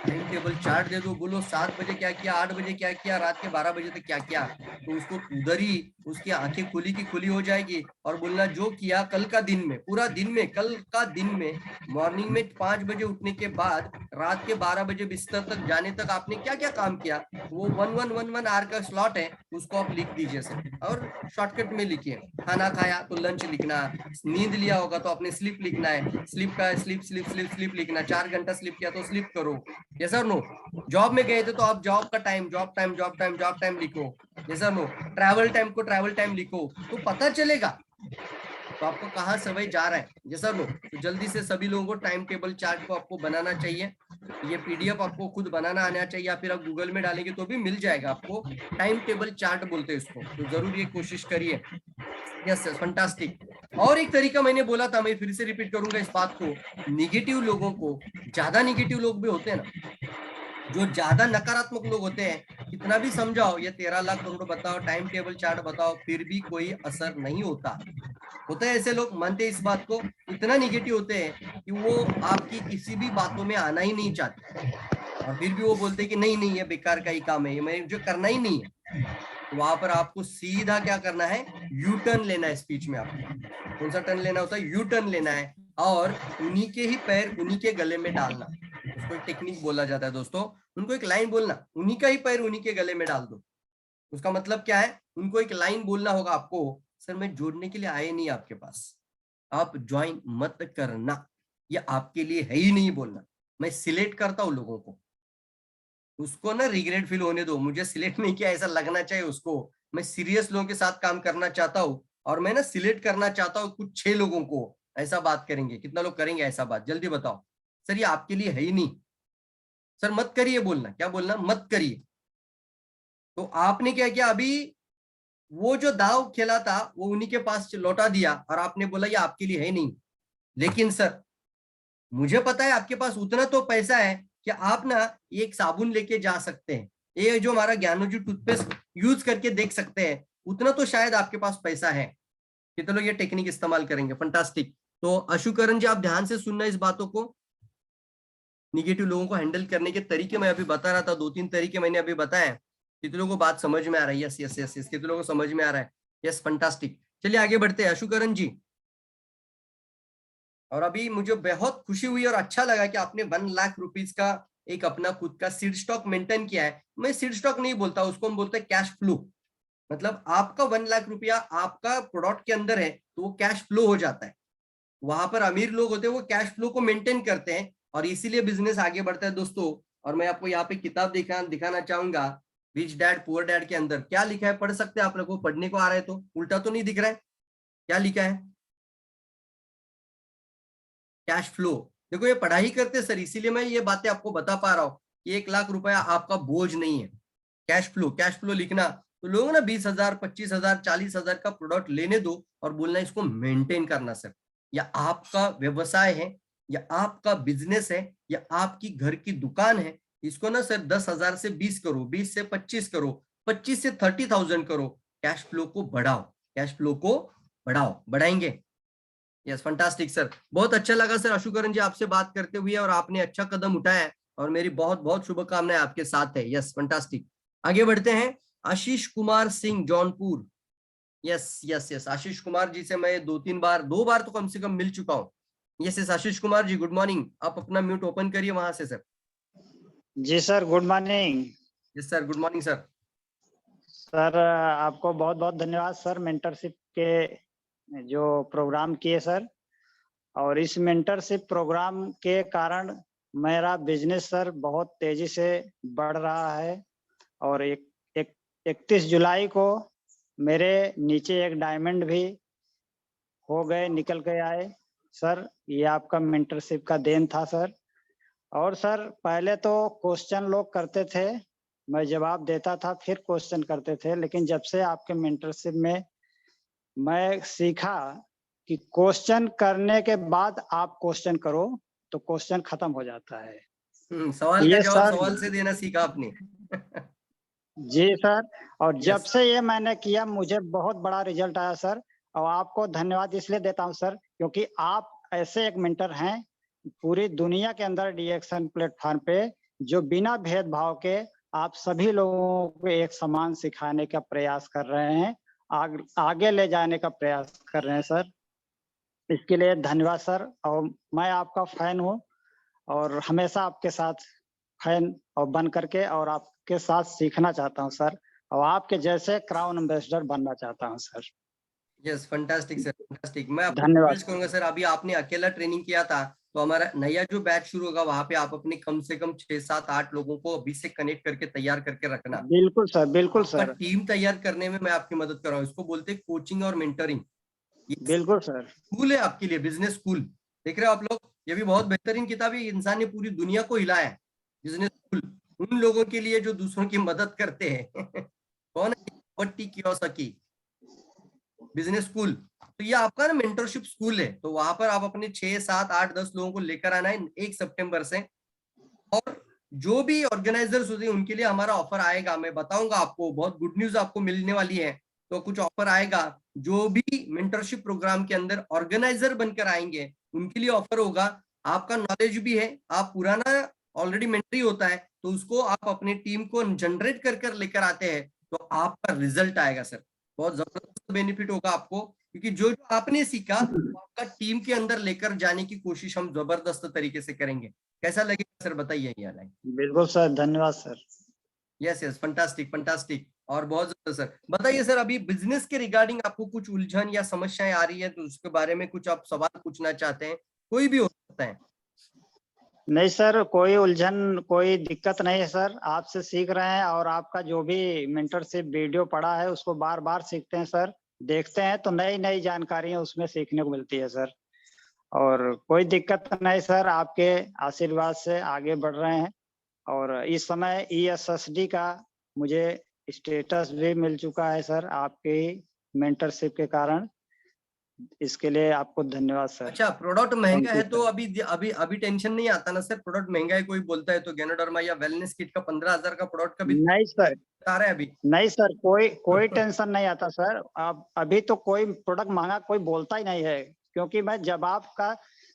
B: टाइम टेबल चार्ट दे दो, बोलो 7 बजे क्या किया, 8 बजे क्या किया, रात के 12 बजे तक क्या किया, तो उसको उधर ही उसकी आंखें खुली की खुली हो जाएगी। और बोलना जो किया कल का दिन में, पूरा दिन में, कल का दिन में, मॉर्निंग में 5 बजे उठने के बाद रात के 12 बजे बिस्तर तक जाने तक आपने क्या क्या काम किया, वो 1 आवर का स्लॉट है, उसको आप लिख दीजिए सर। और शॉर्टकट में लिखिए, खाना खाया तो लंच लिखना, नींद लिया होगा तो अपने स्लीप लिखना है, स्लीप का स्लीप लिखना, 4 घंटा स्लीप किया तो स्लीप करो। यस और नो? जॉब में गए थे तो आप जॉब का टाइम, जॉब टाइम लिखो। यस और नो? ट्रैवल टाइम को ट्रैवल टाइम लिखो, तो पता चलेगा तो आपको कहाँ समय जा रहा है। यस और नो? तो जल्दी से सभी लोगों को टाइम टेबल चार्ट को आपको बनाना चाहिए। ये पीडीएफ आपको खुद बनाना आना चाहिए, या फिर आप गूगल में डालेंगे तो भी मिल जाएगा आपको। टाइम टेबल चार्ट बोलते हैं इसको, तो जरूर ये कोशिश करिए। Yes fantastic. और एक तरीका मैंने बोला था, मैं फिर से रिपीट करूंगा इस बात को, निगेटिव लोगों को, ज्यादा निगेटिव लोग भी होते हैं ना, जो ज्यादा नकारात्मक लोग होते हैं, कितना भी समझाओ, ये 13 लाख करोड़ बताओ, टाइम टेबल चार्ट बताओ, फिर भी कोई असर नहीं होता। होता है ऐसे लोग, मानते हैं इस बात को, इतना निगेटिव होते हैं कि वो आपकी किसी भी बातों में आना ही नहीं चाहते, और फिर भी वो बोलते हैं कि नहीं नहीं ये बेकार का ही काम है, ये मैं जो करना ही नहीं है। वहां पर आपको सीधा क्या करना है, यू टर्न लेना है स्पीच में। आपको कौन सा टर्न लेना होता है? यू टर्न लेना है, और उन्हीं के ही पैर उन्हीं के गले में डालना। उसको एक टेक्निक बोला जाता है दोस्तों, उनको एक लाइन बोलना, उन्हीं का ही पैर उन्हीं के गले में डाल दो। उसका मतलब क्या है? उनको एक लाइन बोलना होगा आपको, सर मैं जोड़ने के लिए आए नहीं आपके पास, आप ज्वाइन मत करना, ये आपके लिए है ही नहीं बोलना। मैं सिलेक्ट करता हूं लोगों को, उसको ना रिग्रेट फील होने दो, मुझे सिलेक्ट नहीं किया ऐसा लगना चाहिए उसको। मैं सीरियस लोगों के साथ काम करना चाहता हूँ, और मैं ना सिलेक्ट करना चाहता हूँ कुछ 6 लोगों को। ऐसा बात करेंगे, कितना लोग करेंगे ऐसा बात? जल्दी बताओ। सर ये आपके लिए है ही नहीं, सर मत करिए बोलना। क्या बोलना? मत करिए। तो आपने क्या किया अभी? वो जो दाव खेला था वो उन्हीं के पास लौटा दिया, और आपने बोला ये आपके लिए है नहीं। लेकिन सर मुझे पता है आपके पास उतना तो पैसा है कि आप ना एक साबुन लेके जा सकते हैं, ये जो हमारा ज्ञानोजी टूथपेस्ट यूज करके देख सकते हैं, उतना तो शायद आपके पास पैसा है। कितने लोग ये टेक्निक इस्तेमाल करेंगे? फंटास्टिक। तो अशुकरण जी आप ध्यान से सुनना इस बातों को। निगेटिव लोगों को हैंडल करने के तरीके मैं अभी बता रहा था, 2-3 तरीके मैंने अभी बताए। कितने लोगों को बात समझ में आ रहा है? यस यस यस यस, कितने लोगों को समझ में आ रहा है? Yes fantastic. चलिए आगे बढ़ते हैं अशुकरण जी। और अभी मुझे बहुत खुशी हुई और अच्छा लगा कि आपने 1 लाख रुपीज का एक अपना खुद का सीड स्टॉक मेंटेन किया है। मैं सीड स्टॉक नहीं बोलता, उसको हम बोलते हैं कैश फ्लो। मतलब आपका 1 लाख रुपया आपका प्रोडक्ट के अंदर है तो वो कैश फ्लो हो जाता है। वहां पर अमीर लोग होते हैं वो कैश फ्लो को मेंटेन करते हैं, और इसीलिए बिजनेस आगे बढ़ता है दोस्तों। और मैं आपको यहाँ पे किताब दिखाना चाहूंगा, रिच डैड पुअर डैड के अंदर क्या लिखा है, पढ़ सकते हैं आप लोग को? पढ़ने को आ रहा है तो उल्टा तो नहीं दिख रहा है? क्या लिखा है? Cash flow. देखो ये पढ़ाई करते सर, इसीलिए मैं ये बातें आपको बता पा रहा हूँ कि 1 लाख रुपया आपका बोझ नहीं है। कैश फ्लो लिखना, तो लोग ना 20,000 25,000 40,000 का प्रोडक्ट लेने दो और बोलना इसको मेंटेन करना सर। या आपका व्यवसाय है, या आपका बिजनेस है, या आपकी घर की दुकान है, इसको ना सर 10,000 से 20 करो, 20 से 25 करो, 25 से 30,000 करो। कैश फ्लो को बढ़ाओ, कैश फ्लो को बढ़ाओ। बढ़ाएंगे? यस फंटास्टिक सर, बहुत अच्छा लगा सर अशुकरण जी आपसे बात करते हुए, और आपने अच्छा कदम उठाया है, और मेरी बहुत बहुत शुभकामनाएं आपके साथ है। Yes fantastic. आगे बढ़ते हैं। Ashish Kumar Singh Jaunpur. Yes yes yes, Ashish Kumar ji से मैं 2 बार तो कम से कम मिल चुका हूँ। Yes yes Ashish Kumar ji, good morning. आप अपना म्यूट ओपन करिए वहां से सर।
F: जी sir, good morning.
B: Yes sir, good morning sir.
F: Sir आपको बहुत बहुत धन्यवाद सर, मेंटरशिप के जो प्रोग्राम किए सर, और इस मेंटरशिप प्रोग्राम के कारण मेरा बिजनेस सर बहुत तेजी से बढ़ रहा है। और 31 जुलाई को मेरे नीचे एक डायमंड भी हो गए, निकल के आए सर। ये आपका मेंटरशिप का देन था सर। और सर पहले तो क्वेश्चन लोग करते थे, मैं जवाब देता था, फिर क्वेश्चन करते थे, लेकिन जब से आपके मेंटरशिप में मैं सीखा कि क्वेश्चन करने के बाद आप क्वेश्चन करो तो क्वेश्चन खत्म हो जाता है।
B: सवाल का
F: ये
B: जवाब
F: सर
B: सवाल से देना सीखा आपने।
F: जी सर, और जब
B: Yes.
F: से ये मैंने किया मुझे बहुत बड़ा रिजल्ट आया सर। और आपको धन्यवाद इसलिए देता हूँ सर क्योंकि आप ऐसे एक मेंटर हैं पूरी दुनिया के अंदर डीएक्शन प्लेटफॉर्म पे जो बिना भेदभाव के आप सभी लोगों को एक समान सिखाने का प्रयास कर रहे हैं, आगे ले जाने का प्रयास कर रहे हैं सर। इसके लिए धन्यवाद सर। और मैं आपका फैन हूँ और हमेशा आपके साथ फैन और बन करके और आपके साथ सीखना चाहता हूँ सर, और आपके जैसे क्राउन एम्बेसडर बनना चाहता हूँ sir.
B: Yes, fantastic sir, fantastic. मैं आपको
F: धन्यवाद
B: रिक्वेस्ट करूंगा सर, अभी आपने अकेला ट्रेनिंग किया था, तो हमारा नया जो बैच शुरू होगा वहां पे आप अपने कम से कम 6, 7, 8 लोगों को अभी से कनेक्ट करके तैयार करके रखना।
F: बिल्कुल सर, बिल्कुल
B: आपका
F: सर,
B: टीम तैयार करने में मैं आपकी मदद कर रहा हूँ। इसको बोलते हैं कोचिंग और मेंटरिंग। ये
F: बिल्कुल सर।
B: स्कूल है आपके लिए, बिजनेस स्कूल। देख रहे हो आप लोग, ये भी बहुत बेहतरीन किताब है। इंसान ने पूरी दुनिया को हिलाया है। बिजनेस स्कूल उन लोगों के लिए जो दूसरों की मदद करते हैं। कौन है? पट्टी कियोसाकी बिजनेस स्कूल। तो ये आपका ना मेंटरशिप स्कूल है, तो वहां पर आप अपने 6, 7, 8, 10 लोगों को लेकर आना है 1 सितंबर से। और जो भी ऑर्गेनाइजर्स होते हैं उनके लिए हमारा ऑफर आएगा, मैं बताऊंगा आपको, बहुत गुड न्यूज आपको मिलने वाली है। तो कुछ ऑफर आएगा, जो भी मेंटरशिप प्रोग्राम के अंदर ऑर्गेनाइजर बनकर आएंगे उनके लिए ऑफर होगा। आपका नॉलेज भी है, आप पुराना ऑलरेडी मेंटरी होता है, तो उसको आप अपनी टीम को जनरेट कर कर लेकर आते हैं, तो आपका रिजल्ट आएगा सर। बहुत जबरदस्त बेनिफिट होगा आपको, क्योंकि जो जो आपने सीखा आपका टीम के अंदर लेकर जाने की कोशिश हम जबरदस्त तरीके से करेंगे। कैसा लगेगा सर, बताइए। ये लाइन।
F: बिल्कुल सर, धन्यवाद sir.
B: Yes yes, fantastic fantastic. और बहुत ज्यादा सर, बताइए सर, अभी बिजनेस के रिगार्डिंग आपको कुछ उलझन या समस्याएं आ रही है तो उसके बारे में कुछ आप सवाल पूछना चाहते हैं, कोई भी हो सकता है।
F: नहीं सर, कोई उलझन कोई दिक्कत नहीं है सर, आपसे सीख रहे हैं और आपका जो भी मेंटरशिप वीडियो पड़ा है उसको बार बार सीखते हैं सर, देखते हैं तो नई नई जानकारियां उसमें सीखने को मिलती है सर। और कोई दिक्कत नहीं सर, आपके आशीर्वाद से आगे बढ़ रहे हैं। और इस समय ESSD का मुझे स्टेटस भी मिल चुका है सर आपके मेंटरशिप के कारण। इसके लिए आपको धन्यवाद सर।
B: अच्छा, प्रोडक्ट महंगा
F: Thank you,
B: है तो
F: sir.
B: अभी अभी अभी टेंशन नहीं आता ना सर? प्रोडक्ट महंगा है कोई बोलता है तो गैनोडर्मा या वेलनेस किट का 15,000 का प्रोडक्ट का भी
F: नहीं सर,
B: आ रहा है अभी।
F: नहीं सर, कोई टेंशन नहीं आता सर। अब अभी तो कोई प्रोडक्ट महंगा कोई बोलता ही नहीं है, क्योंकि मैं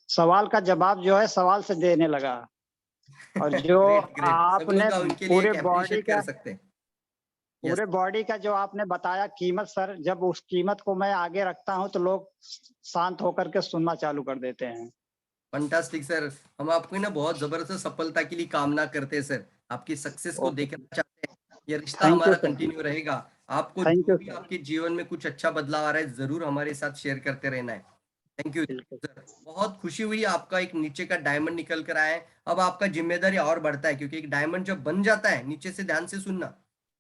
F: सवाल का जवाब जो है सवाल से देने लगा। और जो
B: ग्रेट ग्रेट,
F: आपने
B: सगुन का उनके लिए
F: पूरे
B: एक
F: बॉडी
B: अप्रिशिएट
F: का
B: कर सकते हैं। यस,
F: पूरे बॉडी का जो आपने बताया कीमत सर, जब उस कीमत को मैं आगे रखता हूं तो लोग शांत होकर के सुनना चालू कर देते हैं।
B: Fantastic sir. हम आपको ना बहुत जबरदस्त सफलता के लिए कामना करते हैं सर, आपकी सक्सेस को
F: ओके,
B: देखना चाहते हैं। ये रिश्ता
F: थैंक यू
B: हमारा
F: सर,
B: कंटिन्यू रहेगा। आपको
F: थैंक
B: जो
F: यू
B: भी
F: सर।
B: आपके जीवन में कुछ अच्छा बदलाव आ रहा है जरूर हमारे साथ शेयर करते रहना है। थैंक यू
F: बिल्कुल
B: सर। बहुत खुशी हुई, आपका एक नीचे का डायमंड निकल कर आया है। अब आपका जिम्मेदारी और बढ़ता है, क्योंकि एक डायमंड जब बन जाता है, नीचे से ध्यान से सुनना,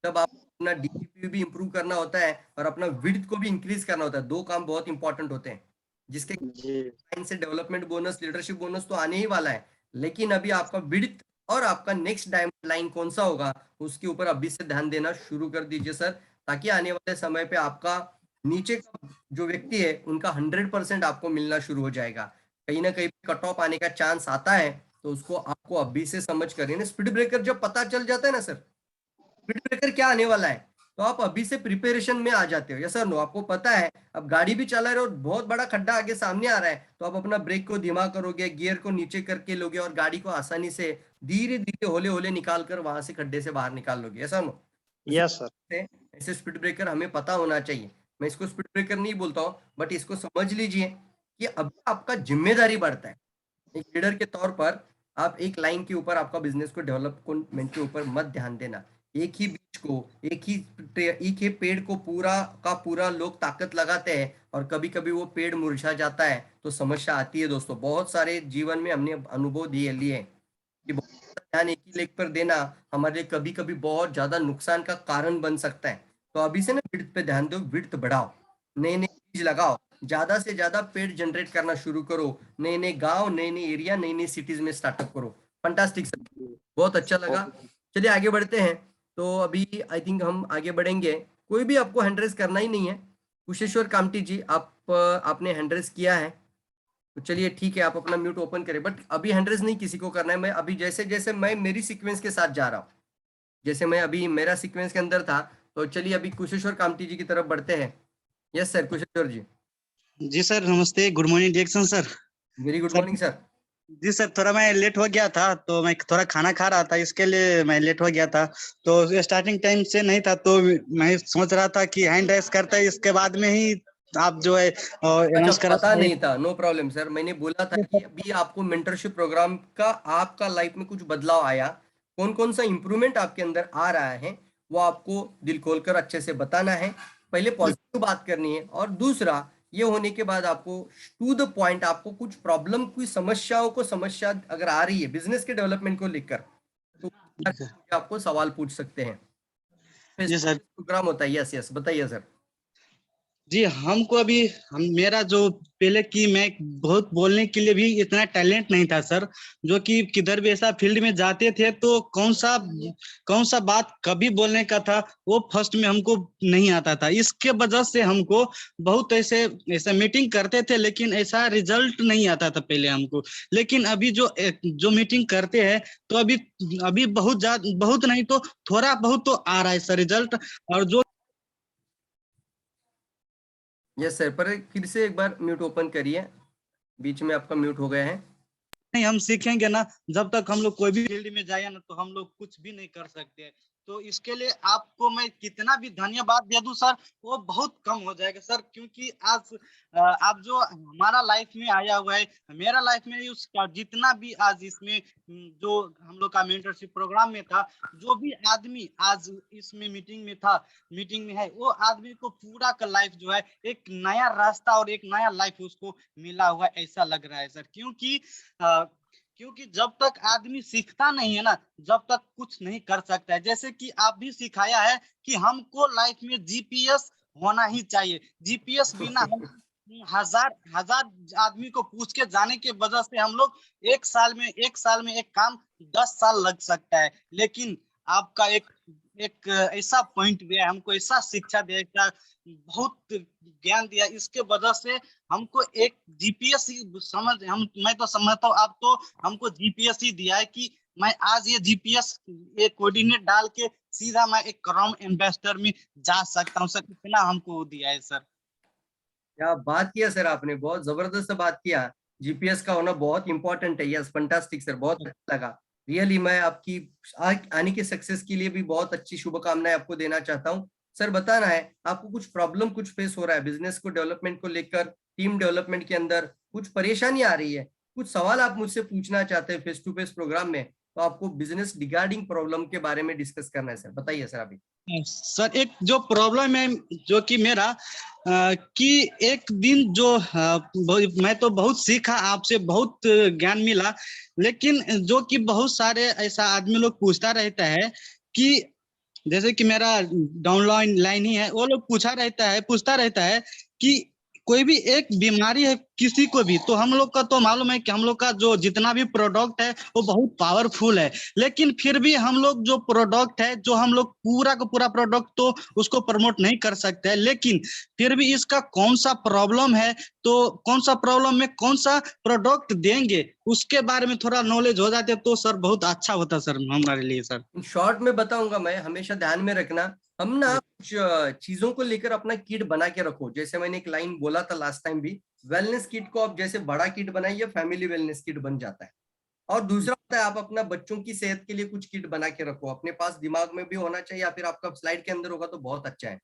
B: तब आप अपना DGP भी इंप्रूव करना होता है और अपना विड्थ को भी इंक्रीज करना होता है। 2 काम बहुत इंपॉर्टेंट होते हैं, जिसके
F: जी,
B: लाइन से डेवलपमेंट बोनस, लीडरशिप बोनस तो आने ही वाला है। लेकिन अभी आपका विड्थ और आपका नेक्स्ट डायमंड लाइन कौन सा होगा, उसके ऊपर अभी से ध्यान देना शुरू कर दीजिए सर, ताकि आने वाले समय पे आपका नीचे का जो व्यक्ति है उनका 100% आपको मिलना शुरू हो जाएगा। कहीं ना कहीं कट ऑफ आने का चांस आता है, तो उसको आपको अभी से समझ कर स्पीड ब्रेकर जब पता चल जाता है ना सर, स्पीड ब्रेकर क्या आने वाला है, तो आप अभी से प्रिपरेशन में आ जाते हो। यस सर नो, आपको पता है अब गाड़ी भी चला रहे हो, बहुत बड़ा खड्डा आगे सामने आ रहा है, तो आप अपना ब्रेक को धीमा करोगे, गियर को नीचे करके लोगे और गाड़ी को आसानी से धीरे धीरे होले होले निकाल कर वहां से खड्डे से बाहर निकाल लोगे। ऐसा नो,
F: यस सर,
B: ऐसे स्पीड ब्रेकर हमें पता होना चाहिए। मैं इसको स्पीड ब्रेकर नहीं बोलता हूँ, बट इसको समझ लीजिए कि अब आपका जिम्मेदारी बढ़ता है। एक लीडर के तौर पर आप एक लाइन के ऊपर आपका बिजनेस को डेवलपमेंट के ऊपर मत ध्यान देना। एक ही बीज को, एक ही पेड़ को पूरा का पूरा लोग ताकत लगाते हैं और कभी कभी वो पेड़ मुरझा जाता है तो समस्या आती है। दोस्तों, बहुत सारे जीवन में हमने अनुभव लिए कि बहुत ज्यादा ध्यान एक ही लेग पर देना हमारे लिए कभी कभी बहुत ज्यादा नुकसान का कारण बन सकता है। तो अभी से ना विड्थ पे ध्यान दो, विड्थ बढ़ाओ, नए नए बीज लगाओ, ज्यादा से ज्यादा पेड़ जनरेट करना शुरू करो, नए नए गांव, नए नए एरिया, नई नई सिटीज में स्टार्टअप करो। फंटास्टिक सर, बहुत अच्छा लगा।
F: ओके,
B: चलिए आगे बढ़ते हैं। तो अभी आई थिंक हम आगे बढ़ेंगे, कोई भी आपको हैंड रेज करना ही नहीं है। कुशेश्वर कामटी जी, आपने हैंड रेज किया है, तो चलिए ठीक है, आप अपना म्यूट ओपन करें, बट अभी हैंड रेज नहीं किसी को करना है। मैं अभी जैसे जैसे मैं मेरी सीक्वेंस के साथ जा रहा हूँ, जैसे मैं अभी मेरा सीक्वेंस के अंदर था, तो चलिए अभी कुशेश्वर कामटी जी की तरफ बढ़ते हैं। Yes sir, Kusheshwar ji.
G: जी सर, नमस्ते, good morning direction sir.
B: Very good
G: sir,
B: morning sir.
G: जी सर, थोड़ा मैं लेट हो गया था, तो मैं थोड़ा खाना खा रहा था, इसके लिए मैं लेट हो गया था। तो स्टार्टिंग टाइम से नहीं था, तो मैं सोच रहा था कि हैंड रेस करते हैं, इसके बाद में ही आप जो है अनाउंस
B: अच्छा,
G: करा।
B: पता नहीं था, नो प्रॉब्लम सर। मैंने बोला था कि अभी आपको मेंटरशिप प्रोग्राम का आपका लाइफ में कुछ बदलाव आया, कौन कौन सा इंप्रूवमेंट आपके अंदर आ रहा है, वो आपको दिल खोलकर अच्छे से बताना है। पहले पॉजिटिव बात करनी है, और दूसरा ये होने के बाद आपको टू द पॉइंट, आपको कुछ प्रॉब्लम, कोई समस्या अगर आ रही है बिजनेस के डेवलपमेंट को लेकर, तो आपको सवाल पूछ सकते हैं।
G: जी सर।
B: प्रोग्राम होता है। यस यस, बताइए सर।
G: जी, हमको अभी मेरा जो पहले की मैं बहुत बोलने के लिए भी इतना टैलेंट नहीं था सर, जो कि किधर भी ऐसा फील्ड में जाते थे तो कौन सा बात कभी बोलने का था वो फर्स्ट में हमको नहीं आता था। इसके वजह से हमको बहुत ऐसे मीटिंग करते थे, लेकिन ऐसा रिजल्ट नहीं आता था पहले हमको। लेकिन अभी जो मीटिंग करते हैं तो अभी बहुत नहीं तो थोड़ा बहुत तो आ रहा है सर रिजल्ट। और जो
B: यस सर, पर फिर से एक बार म्यूट ओपन करिए, बीच में आपका म्यूट हो गया है।
G: नहीं, हम सीखेंगे ना, जब तक हम लोग कोई भी फील्ड में जाए ना, तो हम लोग कुछ भी नहीं कर सकते। तो इसके लिए आपको मैं कितना भी धन्यवाद दे दूं सर, वो बहुत कम हो जाएगा सर, क्योंकि आज आप जो हमारा लाइफ में आया हुआ है, मेरा लाइफ में उसका जितना भी आज इसमें जो हम लोग का मेंटरशिप प्रोग्राम में था, जो भी आदमी आज इसमें मीटिंग में है, वो आदमी को पूरा का लाइफ जो है एक नया रास्ता और एक नया लाइफ उसको मिला हुआ ऐसा लग रहा है सर। क्योंकि जब तक आदमी सीखता नहीं है ना, जब तक कुछ नहीं कर सकता है। जैसे कि आप भी सिखाया है कि हमको लाइफ में जीपीएस होना ही चाहिए। जीपीएस बिना हम हजार आदमी को पूछ के जाने के वजह से हम लोग एक साल में एक काम 10 साल लग सकता है। लेकिन आपका एक ऐसा पॉइंट दिया, हमको ऐसा शिक्षा दिया, बहुत ज्ञान दिया, इसके वजह से हमको एक जीपीएस मैं तो समझता हूँ, आप तो हमको जीपीएस ही दिया है कि मैं आज ये जीपीएस एक कोऑर्डिनेट डाल के सीधा मैं एक क्रोम एम्बेसडर में जा सकता हूँ सर। कितना हमको दिया है सर।
B: क्या बात किया सर, आपने बहुत जबरदस्त बात किया। जीपीएस का होना बहुत इंपॉर्टेंट है। यस, फंटास्टिक सर, बहुत अच्छा लगा। रियली मैं आपकी आने के सक्सेस के लिए भी बहुत अच्छी शुभकामनाएं आपको देना चाहता हूँ। सर, बताना है आपको कुछ प्रॉब्लम कुछ फेस हो रहा है बिजनेस को डेवलपमेंट को लेकर, टीम डेवलपमेंट के अंदर कुछ परेशानी आ रही है, कुछ सवाल आप मुझसे पूछना चाहते हैं फेस टू फेस प्रोग्राम में, तो आपको बिजनेस रिगार्डिंग प्रॉब्लम के बारे में डिस्कस करना है सर। बताइए सर अभी।
G: सर, एक जो प्रॉब्लम है जो कि मेरा कि एक दिन जो मैं तो बहुत सीखा आपसे, बहुत ज्ञान मिला, लेकिन जो कि बहुत सारे ऐसा आदमी लोग पूछता रहता है कि जैसे कि मेरा डाउनलाइन लाइन ही है, वो लोग पूछता रहता है कि कोई भी एक बीमारी है किसी को भी, तो हम लोग का तो मालूम है कि हम लोग का जो जितना भी प्रोडक्ट है वो बहुत पावरफुल है, लेकिन फिर भी हम लोग जो प्रोडक्ट है, जो हम लोग पूरा का पूरा प्रोडक्ट तो उसको प्रमोट नहीं कर सकते हैं, लेकिन फिर भी इसका कौन सा प्रॉब्लम है, तो कौन सा प्रॉब्लम में कौन सा प्रोडक्ट देंगे, उसके बारे में थोड़ा नॉलेज हो जाते तो सर बहुत अच्छा होता सर हमारे लिए सर।
B: इन शॉर्ट में बताऊंगा मैं, हमेशा ध्यान में रखना, हम ना कुछ चीजों को लेकर अपना किट बना के रखो। जैसे मैंने एक लाइन बोला था लास्ट टाइम भी, वेलनेस किट को आप जैसे बड़ा किट बनाइए, फैमिली वेलनेस किट बन जाता है। और दूसरा होता है आप अपना बच्चों की सेहत के लिए कुछ किट बना के रखो, अपने पास दिमाग में भी होना चाहिए, या फिर आपका स्लाइड के अंदर होगा तो बहुत अच्छा है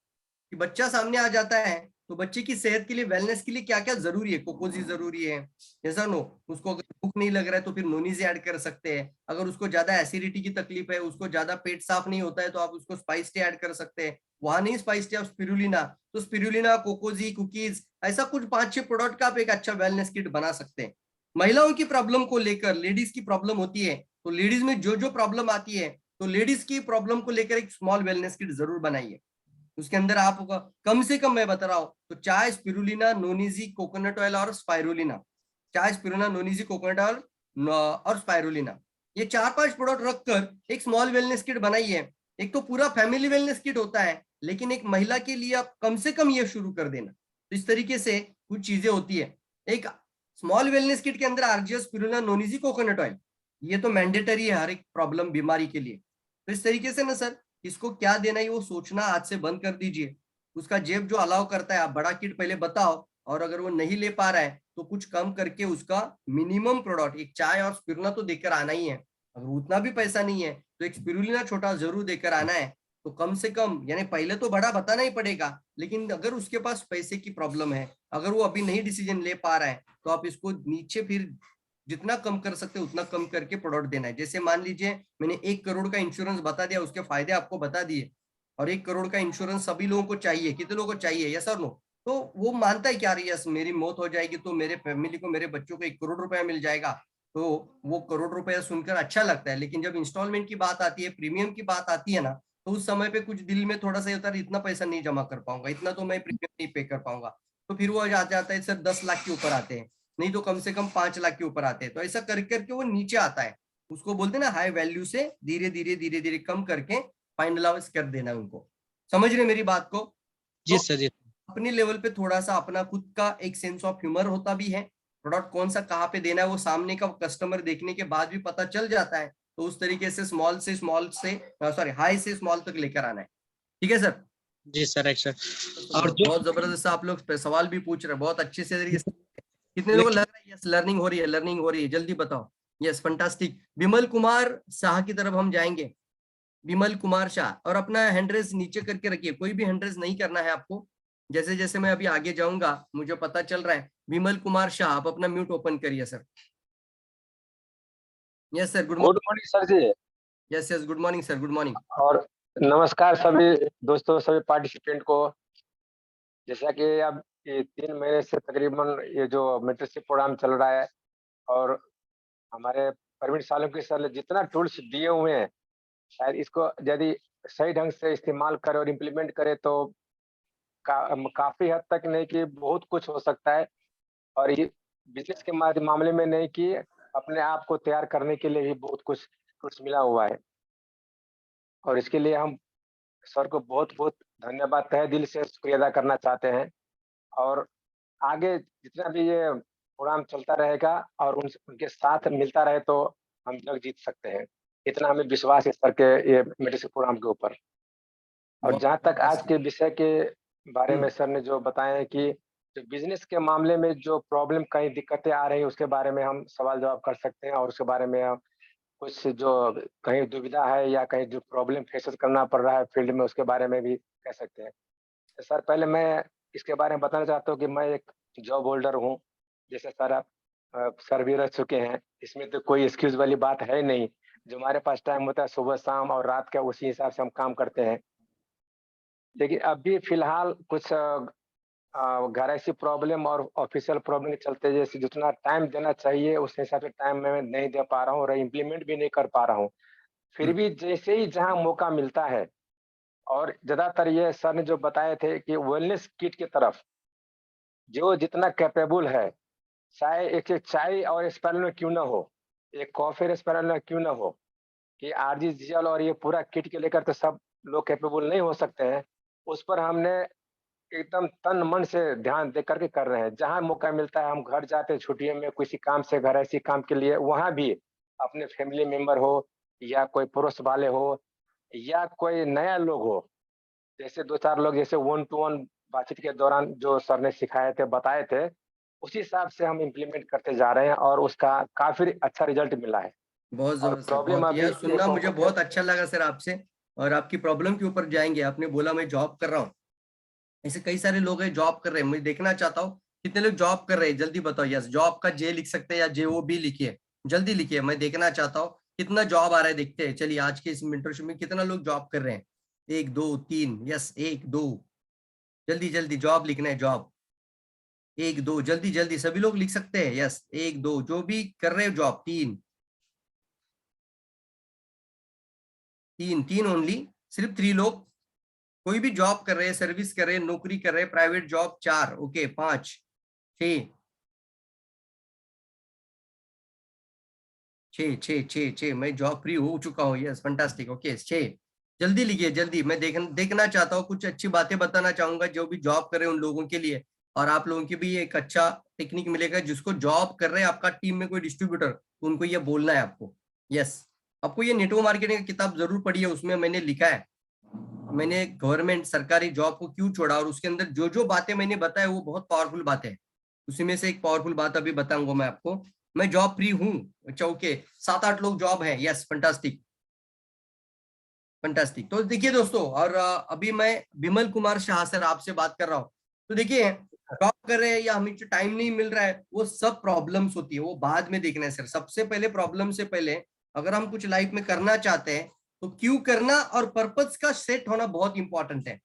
B: कि बच्चा सामने आ जाता है तो बच्चे की सेहत के लिए, वेलनेस के लिए क्या क्या जरूरी है, कोकोजी जरूरी है, ऐसा नो, उसको अगर भूख नहीं लग रहा है तो फिर नोनीज ऐड कर सकते हैं, अगर उसको ज्यादा एसिडिटी की तकलीफ है, उसको ज्यादा पेट साफ नहीं होता है, तो आप उसको स्पाइस टी ऐड कर सकते हैं। वहां नहीं स्पाइस टी, आप स्पिरुलिना, तो स्पिरुलिना, कोकोजी, कुकीज, ऐसा कुछ 5-6 प्रोडक्ट का आप एक अच्छा वेलनेस किट बना सकते हैं। महिलाओं की प्रॉब्लम को लेकर, लेडीज की प्रॉब्लम होती है, तो लेडीज में जो जो प्रॉब्लम आती है, तो लेडीज की प्रॉब्लम को लेकर एक स्मॉल वेलनेस किट जरूर बनाइए। उसके अंदर आप कम से कम मैं बता रहा हूं तो चाय, स्पिरुलिना, नोनीजी, कोकोनट ऑयल और स्पाइरुलिना, चाय, स्पिरुलिना, नोनीजी, कोकोनट ऑयल और स्पाइरुलिना, ये 4-5 प्रोडक्ट रखकर एक स्मॉल वेलनेस किट बनाइए। एक तो पूरा फैमिली वेलनेस किट होता है, लेकिन एक महिला के लिए आप कम से कम ये शुरू कर देना। तो इस तरीके से कुछ चीजें होती है। एक स्मॉल वेलनेस किट के अंदर आरजीएस स्पिरुलिना नोनिजी कोकोनट ऑयल, ये तो मैंडेटरी है हर एक प्रॉब्लम बीमारी के लिए। तो इस तरीके से ना सर, इसको क्या देना है वो सोचना आज से बंद कर दीजिए। उसका जेब जो अलाउ करता है, आप बड़ा किट पहले बताओ, और अगर वो नहीं ले पा रहा है तो कुछ कम करके उसका मिनिमम प्रोडक्ट, एक चाय और स्पिरुलिना तो देकर आना ही है। अगर उतना भी पैसा नहीं है तो एक स्पिरुलिना छोटा जरूर देकर आना है। तो कम से कम, यानी पहले तो बड़ा बताना ही पड़ेगा, लेकिन अगर उसके पास पैसे की प्रॉब्लम है, अगर वो अभी नहीं डिसीजन ले पा रहा है, तो आप इसको नीचे फिर जितना कम कर सकते हैं उतना कम करके प्रोडक्ट देना है। जैसे मान लीजिए मैंने 1 करोड़ का इंश्योरेंस बता दिया, उसके फायदे आपको बता दिए, और 1 करोड़ का इंश्योरेंस सभी लोगों को चाहिए, कितने लोगों को चाहिए, यस और नो? तो वो मानता है क्या, यस मेरी मौत हो जाएगी तो मेरे फैमिली को, मेरे बच्चों को 1 करोड़ रुपया मिल जाएगा, तो वो करोड़ रुपया सुनकर अच्छा लगता है। लेकिन जब इंस्टॉलमेंट की बात आती है, प्रीमियम की बात आती है ना, तो उस समय पे कुछ दिल में थोड़ा सा होता है, इतना पैसा नहीं जमा कर पाऊंगा, इतना तो मैं प्रीमियम नहीं पे कर पाऊंगा। तो फिर वो आ जाता है सर 10 लाख के ऊपर आते हैं, नहीं तो कम से कम 5 लाख के ऊपर आते हैं। तो ऐसा कर करके वो नीचे आता है। उसको बोलते हैं ना, हाई वैल्यू से धीरे धीरे धीरे धीरे कम करके फाइनलाइज कर देना उनको। समझ रहे मेरी बात को?
G: जी
B: तो
G: सर जी।
B: अपने लेवल पे थोड़ा सा अपना खुद का एक सेंस ऑफ ह्यूमर होता भी है। प्रोडक्ट कौन सा कहाँ पे देना है वो सामने का कस्टमर देखने के बाद भी पता चल जाता है। तो उस तरीके से स्मॉल से हाई से स्मॉल तक लेकर आना है। ठीक है सर?
G: जी सर, एक सर।
B: तो
G: और जो
B: बहुत जबरदस्त आप लोग सवाल भी पूछ रहे हैं, बहुत अच्छे से तरीके से। कितने लोगों को लग रहा है यस लर्निंग हो रही है, लर्निंग हो रही है? जल्दी बताओ। Yes, fantastic. विमल कुमार शाह की तरफ हम जाएंगे। विमल कुमार शाह, और अपना हैंड रेज नीचे करके रखिए, कोई भी हैंड रेज नहीं करना है आपको। जैसे जैसे मैं अभी आगे जाऊंगा मुझे पता चल रहा है। विमल कुमार शाह, आप अपना म्यूट ओपन करिए sir. Yes sir, good
H: good
B: morning.
H: Morning sir जी।
B: Yes yes, good morning sir, good morning.
H: और नमस्कार सभी दोस्तों, सभी पार्टिसिपेंट को। जैसा कि अब ये 3 महीने से तकरीबन ये जो मेंटरशिप प्रोग्राम चल रहा है, और हमारे प्रवीण सालुंके सर ने जितना टूल्स दिए हुए हैं, शायद इसको यदि सही ढंग से इस्तेमाल करें और इम्प्लीमेंट करें तो काफी हद तक नहीं कि बहुत कुछ हो सकता है। और ये बिजनेस के मामले में नहीं कि अपने आप को तैयार करने के लिए भी बहुत कुछ टूल्स मिला हुआ है। और इसके लिए हम सर को बहुत-बहुत धन्यवाद, तहे दिल से शुक्रिया अदा करना चाहते हैं। और आगे जितना भी ये प्रोग्राम चलता रहेगा और उनके साथ मिलता रहे तो हम जग जीत सकते हैं। इतना हमें विश्वास है सर के ये मेंटरशिप प्रोग्राम के ऊपर। और जहाँ तक आज के विषय के बारे में सर ने जो बताया है कि जो बिज़नेस के मामले में जो प्रॉब्लम, कहीं दिक्कतें आ रही हैं, उसके बारे में हम सवाल-जवाब कर सकते हैं, और उसके बारे में हम कुछ जो कहीं दुविधा है या कहीं जो प्रॉब्लम फेसेस करना पड़ रहा है फील्ड में, उसके बारे में भी कह सकते हैं। तो सर पहले मैं इसके बारे में बताना चाहता हूँ कि मैं एक जॉब होल्डर हूँ। जैसे सर आप सर भी रह चुके हैं, इसमें तो कोई एक्सक्यूज़ वाली बात है नहीं। जो हमारे पास टाइम होता है सुबह, शाम और रात का, उसी हिसाब से हम काम करते हैं। लेकिन अभी फिलहाल कुछ घर ऐसी प्रॉब्लम और ऑफिशियल प्रॉब्लम के चलते जैसे जितना टाइम देना चाहिए उस हिसाब से टाइम मैं नहीं दे पा रहा हूँ और इम्प्लीमेंट भी नहीं कर पा रहा हूँ। फिर भी जैसे ही जहाँ मौका मिलता है, और ज्यादातर ये सर ने जो बताए थे कि वेलनेस किट की तरफ जो जितना कैपेबल है, चाहे एक चाय और स्पेरल में क्यों ना हो, एक कॉफी और स्पेरल में क्यों ना हो, कि आरजीजीएल और ये पूरा किट के लेकर तो सब लोग कैपेबल नहीं हो सकते हैं। उस पर हमने एकदम तन मन से ध्यान दे करके कर रहे हैं। जहाँ मौका मिलता है हम घर जाते हैं छुट्टियों में, किसी काम से, घर ऐसी काम के लिए, वहाँ भी अपने फैमिली मेंबर हो या कोई पड़ोस वाले हो या कोई नया लोग हो, जैसे 2-4 लोग जैसे वन टू वन बातचीत के दौरान जो सर ने सिखाए थे, बताए थे, उसी हिसाब से हम इम्प्लीमेंट करते जा रहे हैं और उसका काफी अच्छा रिजल्ट मिला है।
B: बहुत
H: और
B: जबरदस्त सर,
H: प्रॉब्लम
B: बहुत,
H: अभी
B: यह सुनना
H: एक
B: मुझे बहुत अच्छा लगा सर आपसे। और आपकी प्रॉब्लम के ऊपर जाएंगे। आपने बोला मैं जॉब कर रहा हूँ, ऐसे कई सारे लोग हैं जॉब कर रहे हैं। मैं देखना चाहता हूँ कितने लोग जॉब कर रहे हैं, जल्दी बताओ। यस, जॉब का जे लिख सकते हैं या JOB लिखिए, जल्दी लिखिए, मैं देखना चाहता हूँ कितना जॉब आ रहा है। देखते हैं, चलिए आज के इस मेंटरशिप में कितना लोग जॉब कर रहे हैं। 1 2 3, यस 1 2, जल्दी जल्दी जॉब लिखना है, जॉब 1 2, जल्दी जल्दी सभी लोग लिख सकते हैं। यस 1 2, जो भी कर रहे हो जॉब 3 3 3 ओनली, सिर्फ 3 लोग। कोई भी जॉब कर रहे हैं, सर्विस कर रहे हैं, नौकरी कर रहे हैं, प्राइवेट जॉब 4, ओके 5 6 6 6 6 6, मैं जॉब फ्री हो चुका हूँ। यस फंटास्टिक, ओके 6 जल्दी लिखिए, जल्दी। मैं देखना चाहता हूँ, कुछ अच्छी बातें बताना चाहूंगा जो भी जॉब कर रहे हैं उन लोगों के लिए, और आप लोगों की भी एक अच्छा टेक्निक मिलेगा। जिसको जॉब कर रहे हैं आपका टीम में कोई डिस्ट्रीब्यूटर, तो उनको ये बोलना है आपको। यस, आपको ये नेटवर्क मार्केटिंग की किताब जरूर पढ़ी है, उसमें मैंने लिखा है मैंने गवर्नमेंट सरकारी जॉब को क्यों छोड़ा, और उसके अंदर जो जो बातें मैंने बताया वो बहुत पावरफुल बातें हैं। उसी में से एक पावरफुल बात अभी बताऊंगा मैं आपको। मैं जॉब फ्री हूँ। अच्छा ओके, 7-8 लोग जॉब है। Yes, fantastic fantastic. तो देखिए दोस्तों, और अभी मैं विमल कुमार शाह सर आपसे बात कर रहा हूँ। तो देखिए, जॉब कर रहे हैं या हमें जो टाइम नहीं मिल रहा है, वो सब प्रॉब्लम्स होती है, वो बाद में देखना है सर। सबसे पहले प्रॉब्लम से पहले अगर हम कुछ लाइफ में करना चाहते हैं तो क्यों करना और पर्पस का सेट होना बहुत इंपॉर्टेंट है।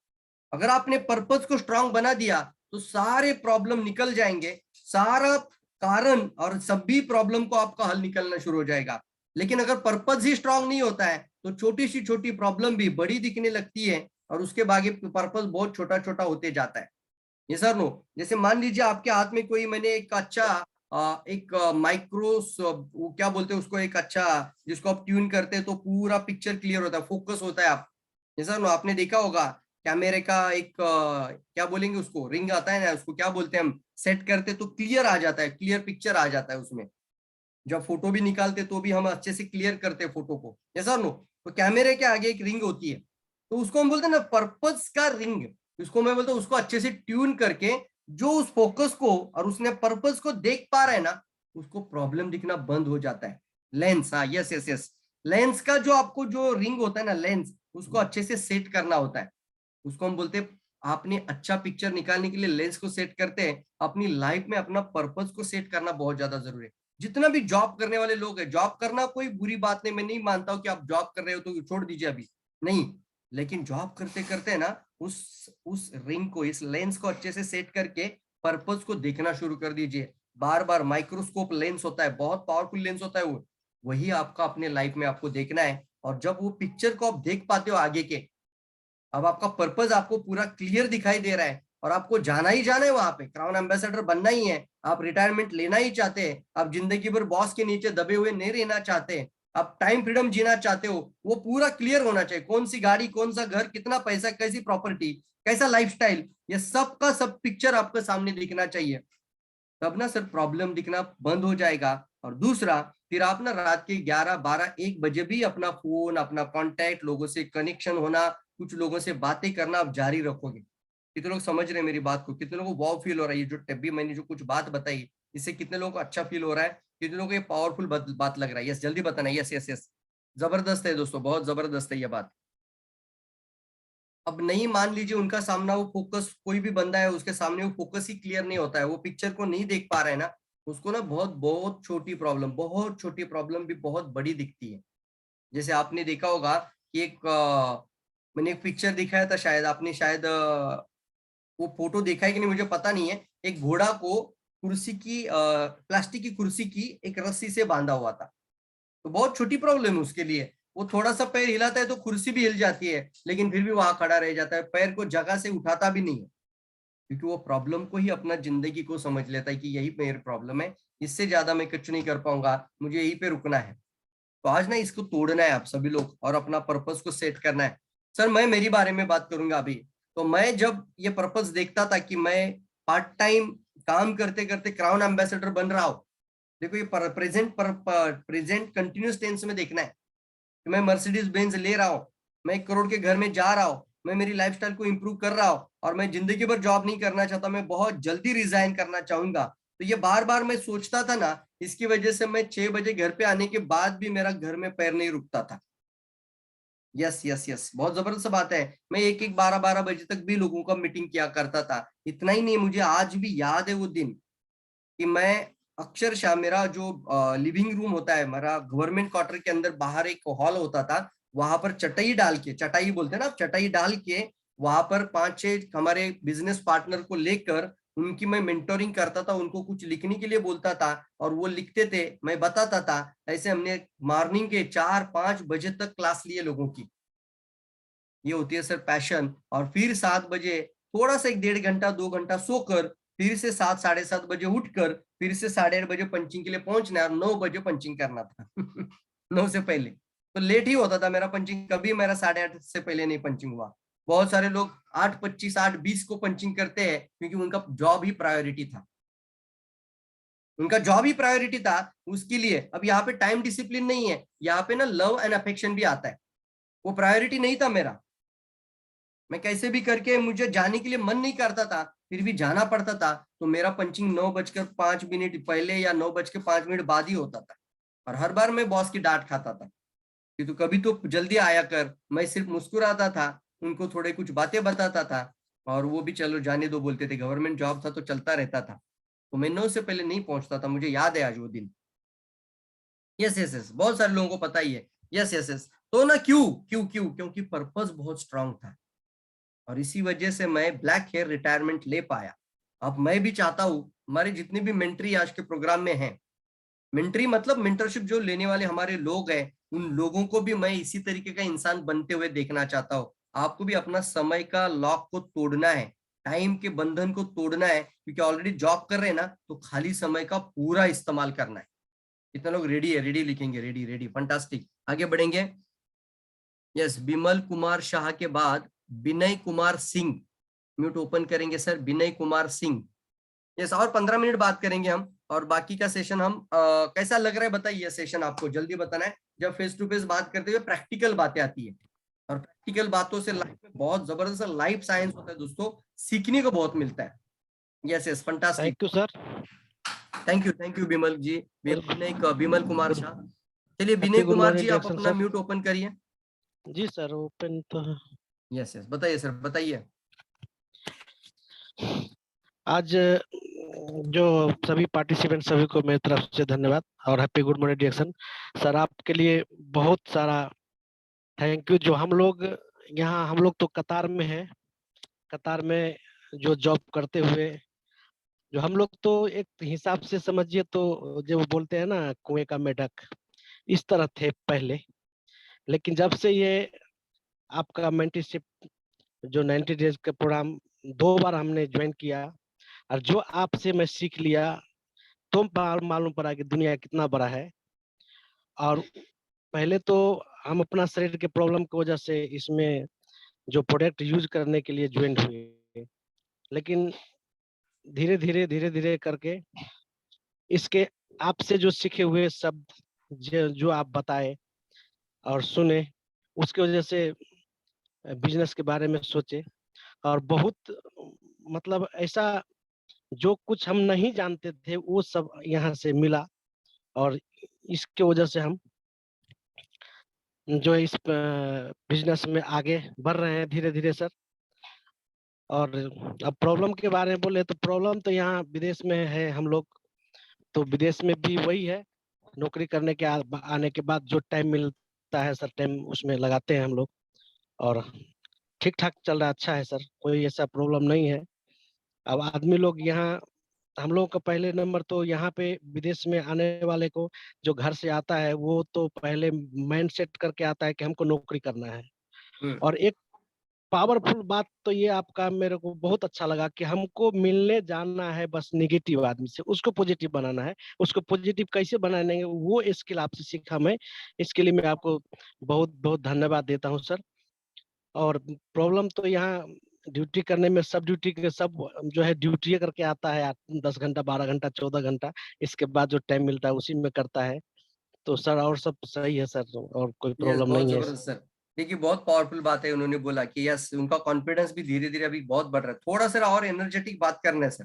B: अगर आपने पर्पस को स्ट्रांग बना दिया तो सारे प्रॉब्लम निकल जाएंगे, सारा कारण और सभी प्रॉब्लम को आपका हल निकलना शुरू हो जाएगा। लेकिन अगर पर्पस ही स्ट्रांग नहीं होता है तो छोटी सी छोटी प्रॉब्लम भी बड़ी दिखने लगती है, और उसके बाद पर्पस बहुत छोटा छोटा होते जाता है। ये सर नो, जैसे मान लीजिए आपके हाथ में कोई, मैंने एक अच्छा एक माइक्रो, वो क्या बोलते हैं उसको, एक अच्छा जिसको आप ट्यून करते हैं तो पूरा पिक्चर क्लियर होता है, फोकस होता है। आप ये सर नो, आपने देखा होगा कैमरे का एक क्या बोलेंगे उसको, रिंग आता है ना, उसको क्या बोलते हैं, हम सेट करते तो क्लियर आ जाता है, क्लियर पिक्चर आ जाता है उसमें। जब फोटो भी निकालते तो भी हम अच्छे से क्लियर करते फोटो को, ऐसा नो। तो कैमरे के आगे एक रिंग होती है, तो उसको हम बोलते हैं ना पर्पस का रिंग। उसको मैं बोलता हूँ, उसको अच्छे से ट्यून करके जो उस फोकस को और उसने पर्पस को देख पा रहा है ना, उसको प्रॉब्लम दिखना बंद हो जाता है। लेंस, हाँ यस यस यस, लेंस का जो आपको जो रिंग होता है ना, लेंस, उसको अच्छे से सेट करना होता है। उसको हम बोलते हैं, आपने अच्छा पिक्चर निकालने के लिए लेंस को सेट करते हैं। अपनी लाइफ में अपना पर्पस को सेट करना बहुत ज्यादा जरूरी है। जितना भी जॉब करने वाले लोग हैं, जॉब करना कोई बुरी बात नहीं, मैं नहीं मानता हूं कि आप जॉब कर रहे हो तो छोड़ दीजिए अभी, नहीं। लेकिन जॉब करते करते ना उस रिंग को, इस लेंस को अच्छे से सेट करके पर्पस को देखना शुरू कर दीजिए। बार बार माइक्रोस्कोप लेंस होता है, बहुत पावरफुल लेंस होता है वो, वही आपका अपने लाइफ में आपको देखना है। और जब वो पिक्चर को आप देख पाते हो आगे के, अब आपका पर्पस आपको पूरा क्लियर दिखाई दे रहा है और आपको जाना ही जाना है, वहां पे क्राउन एम्बेसडर बनना ही है, आप रिटायरमेंट लेना ही चाहते हैं, आप जिंदगी भर बॉस के नीचे दबे हुए नहीं रहना चाहते हैं, आप टाइम फ्रीडम जीना चाहते हो, वो पूरा क्लियर होना चाहिए। कौन सी गाड़ी, कौन सा घर, कितना पैसा, कैसी प्रॉपर्टी, कैसा लाइफस्टाइल, ये सब का सब पिक्चर आपके सामने दिखना चाहिए। तब ना सर प्रॉब्लम दिखना बंद हो जाएगा। और दूसरा, फिर आप ना रात के 11, 12, 1 बजे भी अपना फोन, अपना कांटेक्ट, लोगों से कनेक्शन होना, कुछ लोगों से बातें करना आप जारी रखोगे। कितने लोग समझ रहे हैं मेरी बात को? कितने लोगों को वाव फील हो रहा है? ये जो टब्बी मैंने जो कुछ बात बताई, इससे कितने लोगों को अच्छा फील हो रहा है? कितने लोगों को ये पावरफुल बात लग रहा है? यस, जल्दी बताना। यस यस यस, जबरदस्त है दोस्तों, बहुत जबरदस्त है ये बात। अब नहीं, मान लीजिए उनका सामना, वो फोकस, कोई भी बंदा है उसके सामने वो फोकस ही क्लियर नहीं होता है, वो पिक्चर को नहीं देख पा रहा है ना, उसको ना बहुत बहुत छोटी प्रॉब्लम, बहुत छोटी प्रॉब्लम भी बहुत बड़ी दिखती है। जैसे आपने देखा होगा कि एक मैंने एक पिक्चर दिखाया था, शायद आपने शायद वो फोटो देखा है कि नहीं मुझे पता नहीं है। एक घोड़ा को कुर्सी की, प्लास्टिक की कुर्सी की एक रस्सी से बांधा हुआ था। तो बहुत छोटी प्रॉब्लम है उसके लिए, वो थोड़ा सा पैर हिलाता है तो कुर्सी भी हिल जाती है, लेकिन फिर भी वहां खड़ा रह जाता है, पैर को जगह से उठाता भी नहीं है, क्योंकि वो प्रॉब्लम को ही अपना जिंदगी को समझ लेता है कि यही मेरी प्रॉब्लम है, इससे ज्यादा मैं कुछ नहीं कर पाऊंगा, मुझे यहीं पे रुकना है। तो आज ना इसको तोड़ना है आप सभी लोग और अपना पर्पस को सेट करना है। सर मैं मेरी बारे में बात करूंगा अभी। तो मैं जब ये पर्पस देखता था कि मैं पार्ट टाइम काम करते करते क्राउन एम्बेसडर बन रहा हूँ, देखो ये प्रेजेंट कंटिन्यूस टेंस में देखना है कि मैं मर्सिडीज बेंज ले रहा हूँ, मैं 1 करोड़ के घर में जा रहा हूँ, मैं मेरी लाइफस्टाइल को इंप्रूव कर रहा हूँ, और मैं जिंदगी भर जॉब नहीं करना चाहता, मैं बहुत जल्दी रिजाइन करना चाहूंगा। तो ये बार बार मैं सोचता था ना, इसकी वजह से मैं 6 बजे घर पे आने के बाद भी मेरा घर में पैर नहीं रुकता था। यस यस यस, बहुत जबरदस्त बात है। मैं 1-1, 12-12 बजे तक भी लोगों का मीटिंग किया करता था। इतना ही नहीं, मुझे आज भी याद है वो दिन कि मैं अक्षरशः, मेरा जो लिविंग रूम होता है, मेरा गवर्नमेंट क्वार्टर के अंदर बाहर एक हॉल होता था, वहां पर चटाई डाल के, चटाई बोलते हैं ना, चटाई डाल के वहां पर 5-6 हमारे बिजनेस पार्टनर को लेकर उनकी मैं मेंटोरिंग करता था, उनको कुछ लिखने के लिए बोलता था और वो लिखते थे, मैं बताता था। ऐसे हमने मॉर्निंग के 4-5 बजे तक क्लास लिए लोगों की। ये होती है सर पैशन। और फिर 7 बजे थोड़ा सा 1-1.5 घंटा 2 घंटा सोकर फिर से 7, 7:30 बजे उठकर फिर से 8:30 बजे पंचिंग के लिए पहुंचना है और 9 बजे पंचिंग करना था 9 से पहले। तो लेट ही होता था मेरा पंचिंग, कभी मेरा 8:30 से पहले नहीं पंचिंग हुआ। बहुत सारे लोग 8:25 8:20 को पंचिंग करते हैं क्योंकि उनका जॉब ही प्रायोरिटी था, उनका जॉब ही प्रायोरिटी था उसके लिए। अब यहाँ पे टाइम डिसिप्लिन नहीं है, यहाँ पे ना लव एंड अफेक्शन भी आता है, वो प्रायोरिटी नहीं था मेरा। मैं कैसे भी करके, मुझे जाने के लिए मन नहीं करता था फिर भी जाना पड़ता था, तो मेरा पंचिंग 9:05 पहले या 9:05 बाद ही होता था। और हर बार मैं बॉस की डांट खाता था कि तू कभी तो जल्दी आया कर। मैं सिर्फ मुस्कुराता था, उनको थोड़े कुछ बातें बताता था और वो भी चलो जाने दो बोलते थे, गवर्नमेंट जॉब था तो चलता रहता था। तो मैं 9 से पहले नहीं पहुंचता था, मुझे याद है आज वो दिन। यस यस यस, बहुत सारे लोगों को पता ही है। यस यस यस, तो ना क्यों क्यों क्यों, क्योंकि पर्पस बहुत स्ट्रांग था और इसी वजह से मैं ब्लैक हेयर रिटायरमेंट ले पाया। अब मैं भी चाहता हूँ हमारे जितने भी मेंटरी आज के प्रोग्राम में हैं, मेंटरी मतलब मेंटरशिप जो लेने वाले हमारे लोग हैं, उन लोगों को भी मैं इसी तरीके का इंसान बनते हुए देखना चाहता हूँ। आपको भी अपना समय का लॉक को तोड़ना है, टाइम के बंधन को तोड़ना है, क्योंकि ऑलरेडी जॉब कर रहे हैं ना, तो खाली समय का पूरा इस्तेमाल करना है। कितने लोग रेडी है? रेडी लिखेंगे, रेडी रेडी, फंटास्टिक। आगे बढ़ेंगे। यस, बिमल कुमार शाह के बाद विनय कुमार सिंह, म्यूट ओपन करेंगे सर, विनय कुमार सिंह। यस, और 15 मिनट बात करेंगे हम, और बाकी का सेशन हम कैसा लग रहा है बताइए। सेशन आपको जल्दी बताना है। जब फेस टू फेस बात करते हुए प्रैक्टिकल बातें आती है, और प्रैक्टिकल बातों से लाइफ में बहुत जबरदस्त लाइफ साइंस होता है दोस्तों, सीखने को बहुत मिलता है। Yes yes, fantastic.
I: Thank you sir.
B: Thank you Bimal ji, Vimal Kumar Shah. चलिए विनय
I: गुड
B: कुमार जी,
I: मॉर्निंग
B: आप अपना
I: सर।
B: म्यूट ओपन करिए।
I: जी सर, ओपन तो है।
B: यस यस, बताइए सर, बताइए।
I: आज जो सभी पार्टिसिपेंट, सभी को मेरी तरफ से धन्यवाद और हैप्पी गुड मॉर्निंग डिएक्शन। सर आपके लिए बहुत सारा थैंक यू। जो हम लोग यहाँ, हम लोग तो कतार में है, कतार में जो जॉब करते हुए, जो हम लोग तो एक हिसाब से समझिए तो जो वो बोलते हैं ना कुएं का मेढक, इस तरह थे पहले। लेकिन जब से ये आपका मेंटरशिप जो 90 डेज का प्रोग्राम 2 बार हमने ज्वाइन किया, और जो आपसे मैं सीख लिया, तो मालूम पड़ा कि दुनिया कितना बड़ा है। और पहले तो हम अपना शरीर के प्रॉब्लम की वजह से इसमें जो प्रोडक्ट यूज करने के लिए ज्वाइन हुए, लेकिन धीरे धीरे करके इसके आपसे जो सीखे हुए शब्द जो आप बताए और सुने, उसकी वजह से बिजनेस के बारे में सोचे, और बहुत मतलब ऐसा जो कुछ हम नहीं जानते थे वो सब यहाँ से मिला, और इसके वजह से हम जो इस बिजनेस में आगे बढ़ रहे हैं धीरे धीरे सर। और अब प्रॉब्लम के बारे में बोले तो प्रॉब्लम तो यहाँ विदेश में है, हम लोग तो विदेश में भी वही है, नौकरी करने के आने के बाद जो टाइम मिलता है सर, टाइम उसमें लगाते हैं हम लोग, और ठीक ठाक चल रहा है, अच्छा है सर, कोई ऐसा प्रॉब्लम नहीं है। अब आदमी लोग यहाँ, हम लोगों का पहले नंबर तो यहाँ पे विदेश में आने वाले को जो घर से आता है, वो तो पहले माइंड सेट करके आता है कि हमको नौकरी करना है। और एक पावरफुल बात तो ये आपका मेरे को बहुत अच्छा लगा कि हमको मिलने जाना है बस निगेटिव आदमी से, उसको पॉजिटिव बनाना है। उसको पॉजिटिव कैसे बनाएंगे वो स्किल आपसे सीखा मैं, इसके लिए मैं आपको बहुत बहुत धन्यवाद देता हूँ सर। और प्रॉब्लम तो यहाँ ड्यूटी करने में, सब ड्यूटी के सब जो है ड्यूटी करके आता है 10 घंटा 12 घंटा 14 घंटा, इसके बाद जो टाइम मिलता है उसी में करता है। तो सर और सब सही है सर, और कोई
B: यस,
I: प्रॉब्लम
B: बहुत
I: नहीं है।
B: जबरदस्त सर। देखिए बहुत पावरफुल बात है, उन्होंने बोला कि यस उनका कॉन्फिडेंस भी धीरे धीरे अभी बहुत बढ़ रहा है। थोड़ा सा और एनर्जेटिक बात करना है सर,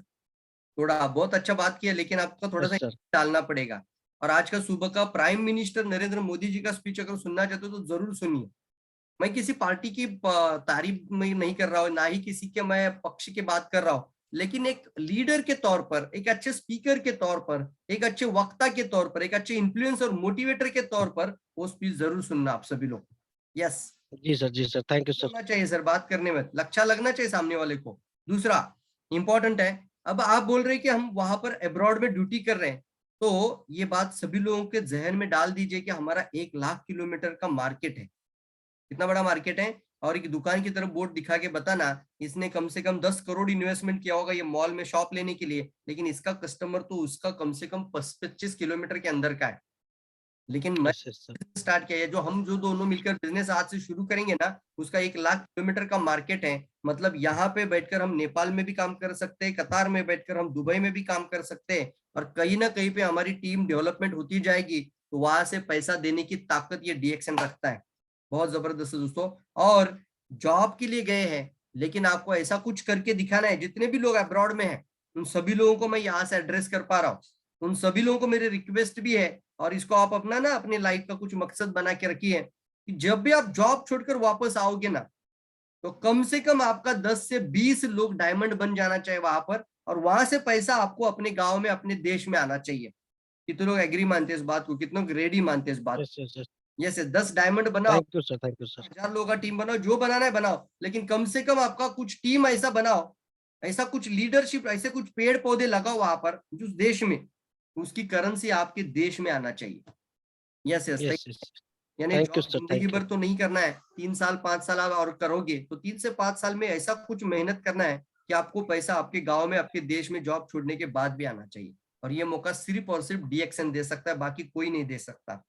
B: थोड़ा बहुत अच्छा बात किया, लेकिन आपको थोड़ा सा
I: सर
B: डालना पड़ेगा। और आज का सुबह का प्राइम मिनिस्टर नरेंद्र मोदी जी का स्पीच अगर सुनना चाहते हो तो जरूर सुनिए। मैं किसी पार्टी की तारीफ में नहीं कर रहा हूँ, ना ही किसी के मैं पक्ष की बात कर रहा हूँ, लेकिन एक लीडर के तौर पर, एक अच्छे स्पीकर के तौर पर, एक अच्छे वक्ता के तौर पर, एक अच्छे इन्फ्लुएंसर और मोटिवेटर के तौर पर वो स्पीच जरूर सुनना आप सभी लोग। यस
I: जी सर, थैंक यू सर।
B: होना चाहिए सर, बात करने में लच्छा लगना चाहिए सामने वाले को। दूसरा इंपॉर्टेंट है, अब आप बोल रहे हैं कि हम वहां पर अब्रॉड में ड्यूटी कर रहे हैं, तो ये बात सभी लोगों के जहन में डाल दीजिए कि हमारा 1 लाख किलोमीटर का मार्केट है। कितना बड़ा मार्केट है। और एक दुकान की तरफ बोर्ड दिखा के बताना, इसने कम से कम 10 करोड़ इन्वेस्टमेंट किया होगा ये मॉल में शॉप लेने के लिए, लेकिन इसका कस्टमर तो उसका कम से कम 25 किलोमीटर के अंदर का है। लेकिन मैं
I: yes, yes, sir.
B: स्टार्ट किया है, जो दोनों मिलकर बिजनेस आज से शुरू करेंगे ना, उसका 1,00,000 किलोमीटर का मार्केट है। मतलब यहाँ पे बैठकर हम नेपाल में भी काम कर सकते हैं, कतार में बैठकर हम दुबई में भी काम कर सकते हैं, और कहीं ना कहीं पे हमारी टीम डेवलपमेंट होती जाएगी, तो वहां से पैसा देने की ताकत ये डीएक्सएन रखता है। बहुत जबरदस्त है दोस्तों। और जॉब के लिए गए हैं, लेकिन आपको ऐसा कुछ करके दिखाना है। जितने भी लोग अब्रॉड में हैं, उन सभी लोगों को मैं यहाँ से एड्रेस कर पा रहा हूँ। उन सभी लोगों को मेरी रिक्वेस्ट भी है, और इसको आप अपना ना अपने लाइफ का कुछ मकसद बना के रखिए कि जब भी आप जॉब छोड़कर वापस आओगे ना, तो कम से कम आपका 10 से 20 लोग डायमंड बन जाना चाहिए वहां पर, और वहां से पैसा आपको अपने गांव में, अपने देश में आना चाहिए। कितने लोग एग्री मानते हैं इस बात को, कितने लोग रेडी मानते हैं इस बात
I: yes, yes, yes.
B: को? यस, 10 डायमंड बनाओ,
I: Thank you, sir. Thank you, sir.
B: 1000 लोगों का टीम बनाओ, जो बनाना है बनाओ, लेकिन कम से कम आपका कुछ टीम ऐसा बनाओ, ऐसा कुछ लीडरशिप, ऐसे कुछ पेड़ पौधे लगाओ वहां पर उस देश में, उसकी करेंसी आपके देश में आना चाहिए। Yes yes,
I: Yes, yes.
B: यानी
I: Thank you,
B: जॉब
I: sir.
B: जिंदगी
I: Thank
B: भर
I: you.
B: तो नहीं करना है, 3 साल 5 साल आप और करोगे, तो 3 से 5 साल में ऐसा कुछ मेहनत करना है कि आपको पैसा आपके गांव में, आपके देश में जॉब छोड़ने के बाद भी आना चाहिए। और ये मौका सिर्फ और सिर्फ डीएक्सएन दे सकता है, बाकी कोई नहीं दे सकता।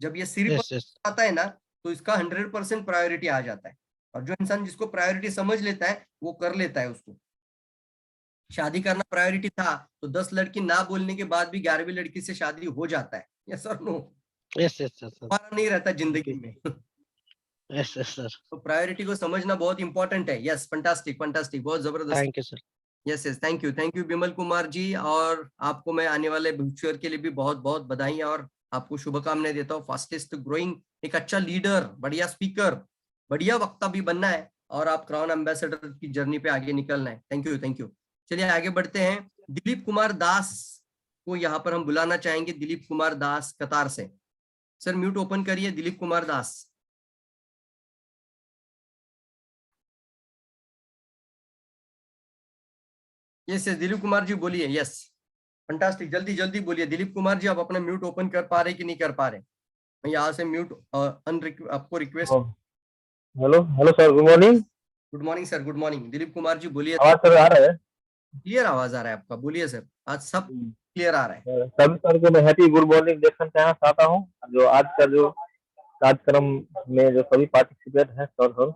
B: जब ये सिर्फ
I: Yes, yes.
B: आता है ना, तो इसका 100% प्रायोरिटी आ जाता है। और जो इंसान जिसको प्रायोरिटी समझ लेता है, वो कर लेता है उसको। शादी करना प्रायोरिटी था, तो 10 लड़की ना बोलने के बाद भी 11वीं लड़की से शादी हो जाता है। यस और no?
I: Yes, yes, yes, sir.
B: हमारा नहीं रहता जिंदगी में।
I: Yes, yes, sir.
B: तो प्रायोरिटी को समझना बहुत इंपॉर्टेंट है। यस, फंटास्टिक फंटास्टिक, बहुत जबरदस्त।
I: Thank you, sir.
B: Yes yes, thank you Bimal Kumar ji. और आपको मैं आने वाले फ्यूचर के लिए भी बहुत बहुत बधाई और आपको शुभकामनाएं देता हूँ। फास्टेस्ट ग्रोइंग, एक अच्छा लीडर, बढ़िया स्पीकर, बढ़िया वक्ता भी बनना है, और आप क्राउन एम्बेसडर की जर्नी पे आगे निकलना है। Thank you. चलिए आगे बढ़ते हैं। दिलीप कुमार दास को यहाँ पर हम बुलाना चाहेंगे। दिलीप कुमार दास कतार से। सर म्यूट ओपन करिए, दिलीप कुमार दास। यस यस, दिलीप कुमार जी बोलिए। यस, फंटास्टिक, जल्दी जल्दी बोलिए दिलीप कुमार जी। आप अपना म्यूट ओपन कर पा रहे कि नहीं कर पा रहे? मैं यहाँ से म्यूट आपको request.
J: Hello sir, good morning.
B: Good morning sir, good morning. Dilip Kumar ji बोलिए।
J: आवाज सर आ रहा है?
B: क्लियर आवाज आ रहा है आपका, बोलिए सर। आज सब क्लियर आ रहा है।
J: सभी सर को मैं हैप्पी गुड मॉर्निंग देखना चाहता हूँ। जो आज का जो कार्यक्रम में जो सभी पार्टिसिपेट हैं सर,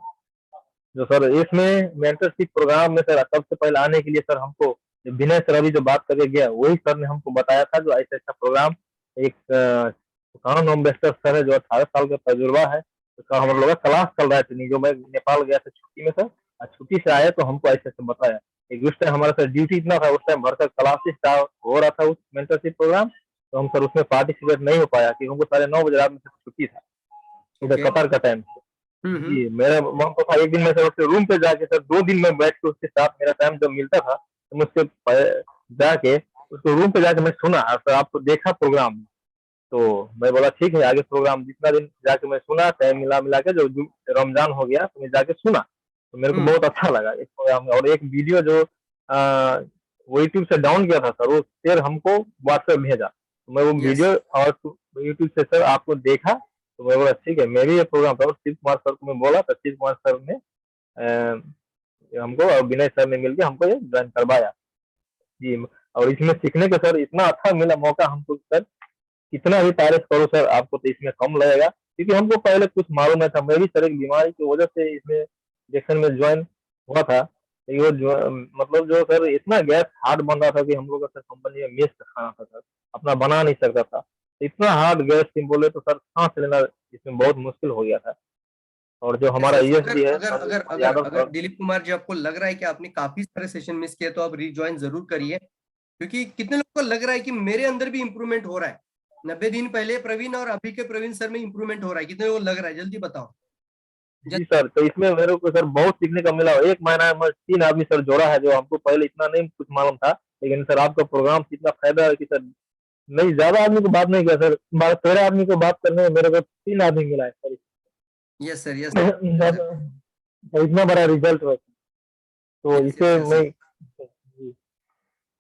J: जो सर इसमें मेंटरशिप प्रोग्राम में सर सबसे पहले आने के लिए सर हमको विनय सर अभी जो बात करके गया, वही सर ने हमको बताया था। जो ऐसा ऐसा प्रोग्राम एक कानून एम्बेसडर सर है, जो 18 साल का तजुर्बा है, तो हम लोग का क्लास चल रहा है। जो मैं नेपाल गया था छुट्टी में सर, छुट्टी से आया तो हमको ऐसे ऐसे बताया। एक उस टाइम हमारा सर ड्यूटी इतना था, उस टाइम भरकर क्लासेस हो रहा था उस मेंटरशिप प्रोग्राम, तो हम सर उसमें पार्टिसिपेट नहीं हो पाया क्योंकि हमको 9:30 बजे रात में छुट्टी था, इधर कतार का टाइम। जी, मेरा मन तो था एक दिन में सर उसके रूम पे जाके सर 2 दिन में बैठ के उसके साथ मेरा टाइम जब मिलता था, तो मुझसे जाके उसको रूम पे जाके मैं सुना सर, आपको देखा प्रोग्राम, तो मैं बोला ठीक है आगे प्रोग्राम। जितना दिन जाके मैं सुना, टाइम मिला के जो रमजान हो गया तो मैं जाके सुना, तो मेरे को बहुत अच्छा लगा इस प्रोग्राम में। और एक वीडियो जो वो यूट्यूब से डाउन किया था सर, वो फिर हमको व्हाट्सएप भेजा, तो मैं वो वीडियो और यूट्यूब से सर आपको देखा, तो मैं बोला ठीक है मैं भी ये प्रोग्राम था। और शिव कुमार सर को मैं बोला, तो शिव कुमार सर ने हमको और विनय सर ने मिलकर हमको ये ज्वाइन करवाया जी। और इसमें सीखने का सर इतना अच्छा मिला मौका हमको सर, कितना भी तारीफ करो सर आपको तो इसमें कम लगेगा, क्योंकि हमको पहले कुछ मालूम नहीं था। मैं भी सर एक बीमारी की वजह से इसमें इंजेक्शन में ज्वाइन हुआ था, लेकिन वो मतलब जो सर इतना गैस हार्ड बन रहा था कि हम लोग का सर कंपनी में मेस का खाना था सर, अपना बना नहीं सकता था। इतना हार्ड गैस बोले तो सर सांस लेना इसमें बहुत मुश्किल हो गया था। और जो हमारा ईएसडी है
B: अगर दिलीप कुमार जी आपको लग रहा है कि आपने काफी सारे सेशन मिस किए, तो आप रिज्वाइन जरूर करिए, क्योंकि कितने लोगों को लग रहा है कि मेरे अंदर भी इंप्रूवमेंट हो रहा है। 90 दिन पहले प्रवीण और अभी के प्रवीण सर में इंप्रूवमेंट हो रहा है, कितने लोगों को लग रहा है? जल्दी बताओ।
J: जी सर, तो इसमें मेरे को सर बहुत सीखने का मिला। एक महीना में 3 आदमी सर जोड़ा है, जो हमको पहले इतना नहीं कुछ मालूम था, लेकिन सर आपका प्रोग्राम से इतना फायदा है कि सर नहीं ज्यादा आदमी को बात नहीं किया सर, 12-13 आदमी को बात करने में मेरे को 3 आदमी मिला है सर।
B: यस सर, यस
J: इतना बड़ा रिजल्ट है, तो इसे मैं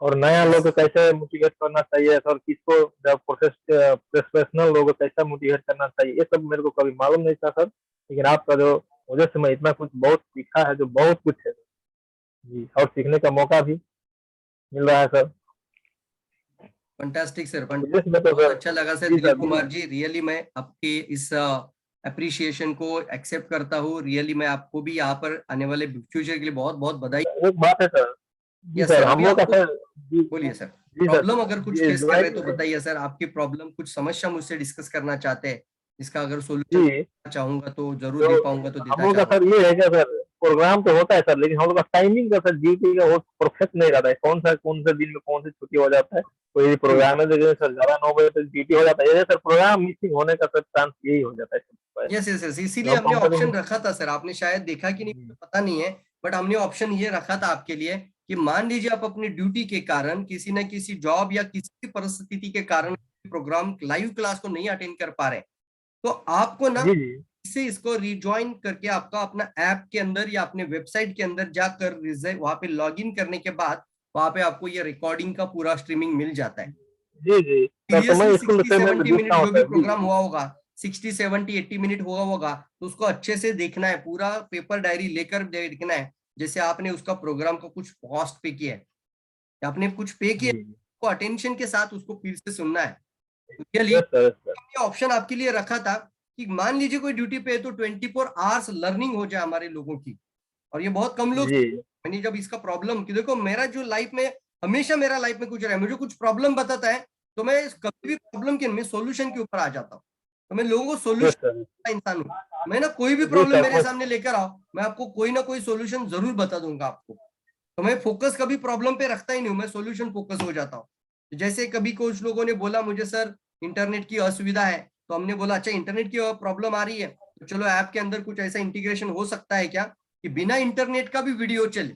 J: और नया लोग को कैसे मोटिवेट करना चाहिए सर, किसको प्रोफेशनल लोगों को कैसा मोटिवेट करना चाहिए, ये सब मेरे को कभी मालूम नहीं था सर। लेकिन आपका जो वजह से मैं इतना कुछ बहुत सीखा है, जो बहुत कुछ है जी, और सीखने का मौका भी मिल रहा है सर।
B: फंटास्टिक सर,
J: विदेश में तो
B: बहुत
J: सर
B: अच्छा लगा सर
J: जी
B: दिलीप
J: सर
B: कुमार जी। रियली मैं आपके इस अप्रिसिएशन को एक्सेप्ट करता हूँ। रियली मैं आपको भी यहाँ पर आने वाले फ्यूचर के लिए बहुत बहुत बधाई।
J: एक बात है सर जी
B: यस
J: सर
B: सर, अभी
J: हम लोग का
B: आपको
J: सर जी
B: बोलिए सर,
J: जी सर
B: प्रॉब्लम अगर कुछ
J: जी
B: फेस कर रहे हैं तो
J: ज्वाइन
B: बताइए सर। आपकी प्रॉब्लम कुछ समस्या मुझसे डिस्कस करना चाहते हैं, इसका अगर सोल्यूशन
J: जी
B: चाहूंगा तो जरूर
J: तो
B: दे पाऊंगा, तो
J: हम
B: देना
J: लोग का
B: चाहूंगा।
J: सर ये है क्या सर, प्रोग्राम तो होता है सर लेकिन हम लोग का टाइमिंग का सर ड्यूटी का वो परफेक्ट नहीं रहता है, कौन सा दिन में कौन सी छुट्टी हो जाता है। कोई प्रोग्राम है देखिए सर 11-9 बजे तक ड्यूटी हो जाता है, ये सर प्रोग्राम मिसिंग होने का सर चांस यही हो जाता है सर।
B: यस यस यस,
J: तो
B: इसीलिए
J: हम
B: हमने
J: कंपनी
B: ऑप्शन रखा था सर। आपने शायद देखा कि नहीं मुझे पता नहीं है, बट हमने ऑप्शन ये रखा था आपके लिए कि मान लीजिए आप अपनी ड्यूटी के कारण किसी न किसी जॉब या किसी भी परिस्थिति के कारण प्रोग्राम लाइव क्लास को नहीं अटेंड कर पा रहे, तो आपको ना
J: जी जी
B: इसे इसको रिज्वाइन करके आपका अपना ऐप के अंदर या अपने वेबसाइट के अंदर जाकर वहां पे लॉग इन करने के बाद वहां पे आपको ये रिकॉर्डिंग का पूरा स्ट्रीमिंग मिल जाता है।
J: जी जी सर, तो मैं
B: सीरियसली
J: स्कूल
B: 60
J: से मैं
B: 70
J: जुड़ता
B: मिनट
J: हूँ
B: जो भी
J: सर जी
B: प्रोग्राम
J: जी
B: हुआ होगा, 60 70 80 मिनट हुआ होगा, तो उसको अच्छे से देखना है, पूरा पेपर डायरी लेकर देखना है। जैसे आपने उसका प्रोग्राम का कुछ कॉस्ट पे किया है या आपने कुछ पे किया,
J: जी
B: तो अटेंशन के साथ उसको फिर से सुनना है। रियली
J: यस सर सर
B: हमने ऑप्शन आपके लिए रखा था कि मान लीजिए कोई ड्यूटी पे है तो 24 आवर्स लर्निंग हो जाए हमारे लोगों की। और ये बहुत कम लोग,
J: जी
B: मैंने जब इसका प्रॉब्लम कि देखो मेरा जो लाइफ में हमेशा मेरा लाइफ में कुछ रहा है, मुझे कुछ प्रॉब्लम बताता है तो मैं कभी भी प्रॉब्लम के मैं सॉल्यूशन के ऊपर आ जाता हूँ। तो मैं लोगों को
J: यस
B: सॉल्यूशन
J: सर
B: का इंसान हूँ। मैं ना कोई भी
J: जी
B: प्रॉब्लम
J: सर
B: मेरे सामने लेकर आओ, मैं आपको कोई ना कोई सॉल्यूशन जरूर बता दूंगा आपको। तो मैं फोकस कभी प्रॉब्लम पे रखता ही नहीं हूँ, मैं सॉल्यूशन फोकस हो जाता हूँ। जैसे कभी कुछ लोगों ने बोला मुझे सर इंटरनेट की असुविधा है, तो हमने बोला अच्छा इंटरनेट की प्रॉब्लम आ रही है तो चलो ऐप के अंदर कुछ ऐसा इंटीग्रेशन हो सकता है क्या कि बिना इंटरनेट का भी वीडियो चले।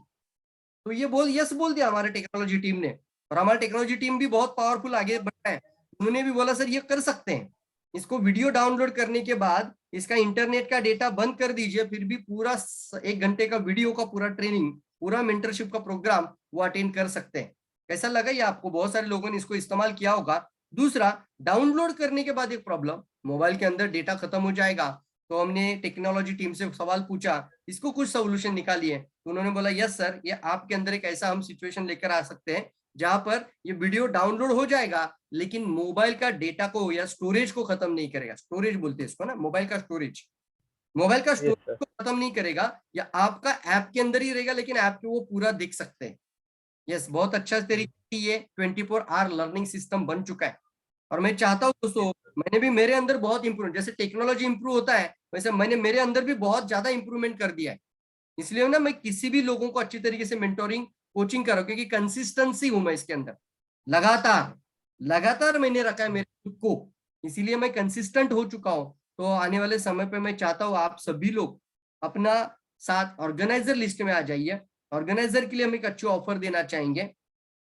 B: तो ये यस बोल दिया हमारे टेक्नोलॉजी टीम ने। और हमारी टेक्नोलॉजी टीम भी बहुत पावरफुल आगे बढ़ा है, उन्होंने भी बोला सर ये कर सकते हैं। इसको वीडियो डाउनलोड करने के बाद इसका इंटरनेट का डेटा बंद कर दीजिए, फिर भी पूरा 1 घंटे का वीडियो का पूरा ट्रेनिंग, पूरा मेंटरशिप का प्रोग्राम वो अटेंड कर सकते हैं। कैसा लगा ये आपको? बहुत सारे लोगों ने इसको इस्तेमाल किया होगा। दूसरा, डाउनलोड करने के बाद एक प्रॉब्लम, मोबाइल के अंदर डेटा खत्म हो जाएगा। तो हमने टेक्नोलॉजी टीम से सवाल पूछा, इसको कुछ सोल्यूशन निकालिए। तो उन्होंने बोला यस सर, ये आपके अंदर एक ऐसा हम सिचुएशन लेकर आ सकते हैं जहां पर ये वीडियो डाउनलोड हो जाएगा लेकिन मोबाइल का डेटा को या स्टोरेज को खत्म नहीं करेगा। स्टोरेज बोलते हैं इसको ना, मोबाइल का स्टोरेज
J: यस सर
B: को खत्म नहीं करेगा, या आपका ऐप के अंदर ही रहेगा लेकिन ऐप पे वो पूरा देख सकते हैं। यस, बहुत अच्छा तरीके से ये 24 आवर लर्निंग सिस्टम बन चुका है। और मैं चाहता हूँ दोस्तों, मैंने भी मेरे अंदर बहुत इंप्रूव, जैसे टेक्नोलॉजी इंप्रूव होता है वैसे मैंने मेरे अंदर भी बहुत ज्यादा इंप्रूवमेंट कर दिया है। इसलिए ना मैं किसी भी लोगों को अच्छी तरीके से मेंटोरिंग कोचिंग कर रहा हूँ, क्योंकि कंसिस्टेंसी हूं मैं इसके अंदर। लगातार लगातार मैंने रखा है मेरे खुद को, इसीलिए मैं कंसिस्टेंट हो चुका हूँ। तो आने वाले समय पे मैं चाहता हूँ आप सभी लोग अपना साथ ऑर्गेनाइजर लिस्ट में आ जाइए। ऑर्गेनाइजर के लिए हम एक अच्छे ऑफर देना चाहेंगे,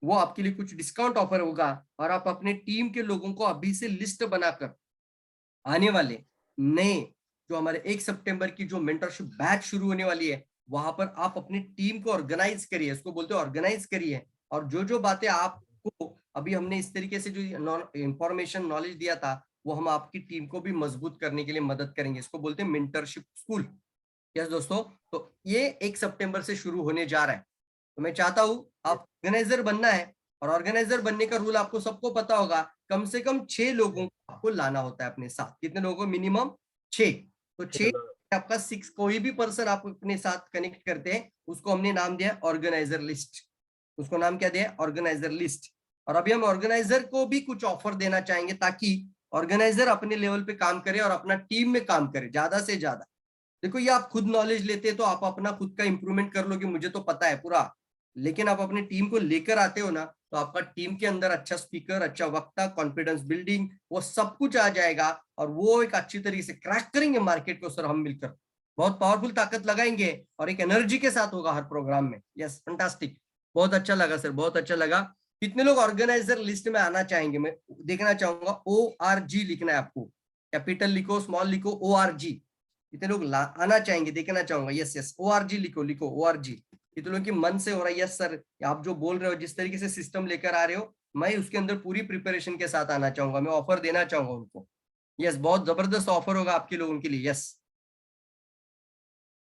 B: वो आपके लिए कुछ डिस्काउंट ऑफर होगा। और आप अपने टीम के लोगों को अभी से लिस्ट बनाकर आने वाले नए जो हमारे 1 सितंबर की जो मेंटरशिप बैच शुरू होने वाली है, वहां पर आप अपनी टीम को ऑर्गेनाइज करिए, इसको बोलते हैं ऑर्गेनाइज करिए। और जो जो बातें आपको अभी हमने इस तरीके से जो इंफॉर्मेशन नॉलेज दिया था, वो हम आपकी टीम को भी मजबूत करने के लिए मदद करेंगे। इसको बोलते हैं मेंटरशिप स्कूल। यस दोस्तों, तो ये 1 सितंबर से शुरू होने जा रहा है। तो मैं चाहता हूं आप ऑर्गेनाइजर बनना है, और ऑर्गेनाइजर बनने का रूल आपको सबको पता होगा, कम से कम 6 लोगों को आपको लाना होता है अपने साथ। कितने लोगों को? मिनिमम 6। तो 6 आपका 6 कोई भी पर्सन आप अपने साथ कनेक्ट करते हैं उसको हमने नाम दिया ऑर्गेनाइजर लिस्ट। उसको नाम क्या दिया? Organiser list. और अभी हम ऑर्गेनाइजर को भी कुछ ऑफर देना चाहेंगे ताकि ऑर्गेनाइजर अपने लेवल पे काम करे और अपना टीम में काम करे ज्यादा से ज्यादा। देखो ये आप खुद नॉलेज लेते हैं तो आप अपना खुद का इंप्रूवमेंट कर लोगे, मुझे तो पता है पूरा, लेकिन आप अपनी टीम को लेकर आते हो ना, तो आपका टीम के अंदर अच्छा स्पीकर, अच्छा वक्ता, कॉन्फिडेंस बिल्डिंग, वो सब कुछ आ जाएगा। और वो एक अच्छी तरीके से क्रैक करेंगे मार्केट को सर, हम मिलकर बहुत पावरफुल ताकत लगाएंगे और एक एनर्जी के साथ होगा हर प्रोग्राम में। यस, फैंटास्टिक, बहुत अच्छा लगा सर, बहुत अच्छा लगा। कितने लोग ऑर्गेनाइजर लिस्ट में आना चाहेंगे? मैं देखना चाहूंगा। ORG लिखना है आपको, कैपिटल लिखो, स्मॉल लिखो, ORG। कितने लोग आना चाहेंगे? देखना चाहूंगा। यस यस, ORG लिखो, लिखो ORG। कितने लोगों की मन से हो रहा है? यस सर, आप जो बोल रहे हो, जिस तरीके से सिस्टम लेकर आ रहे हो, मैं उसके अंदर पूरी प्रिपरेशन के साथ आना चाहूंगा, मैं ऑफर देना चाहूंगा उनको। यस, बहुत जबरदस्त ऑफर होगा आपके लोगों के लिए। Yes,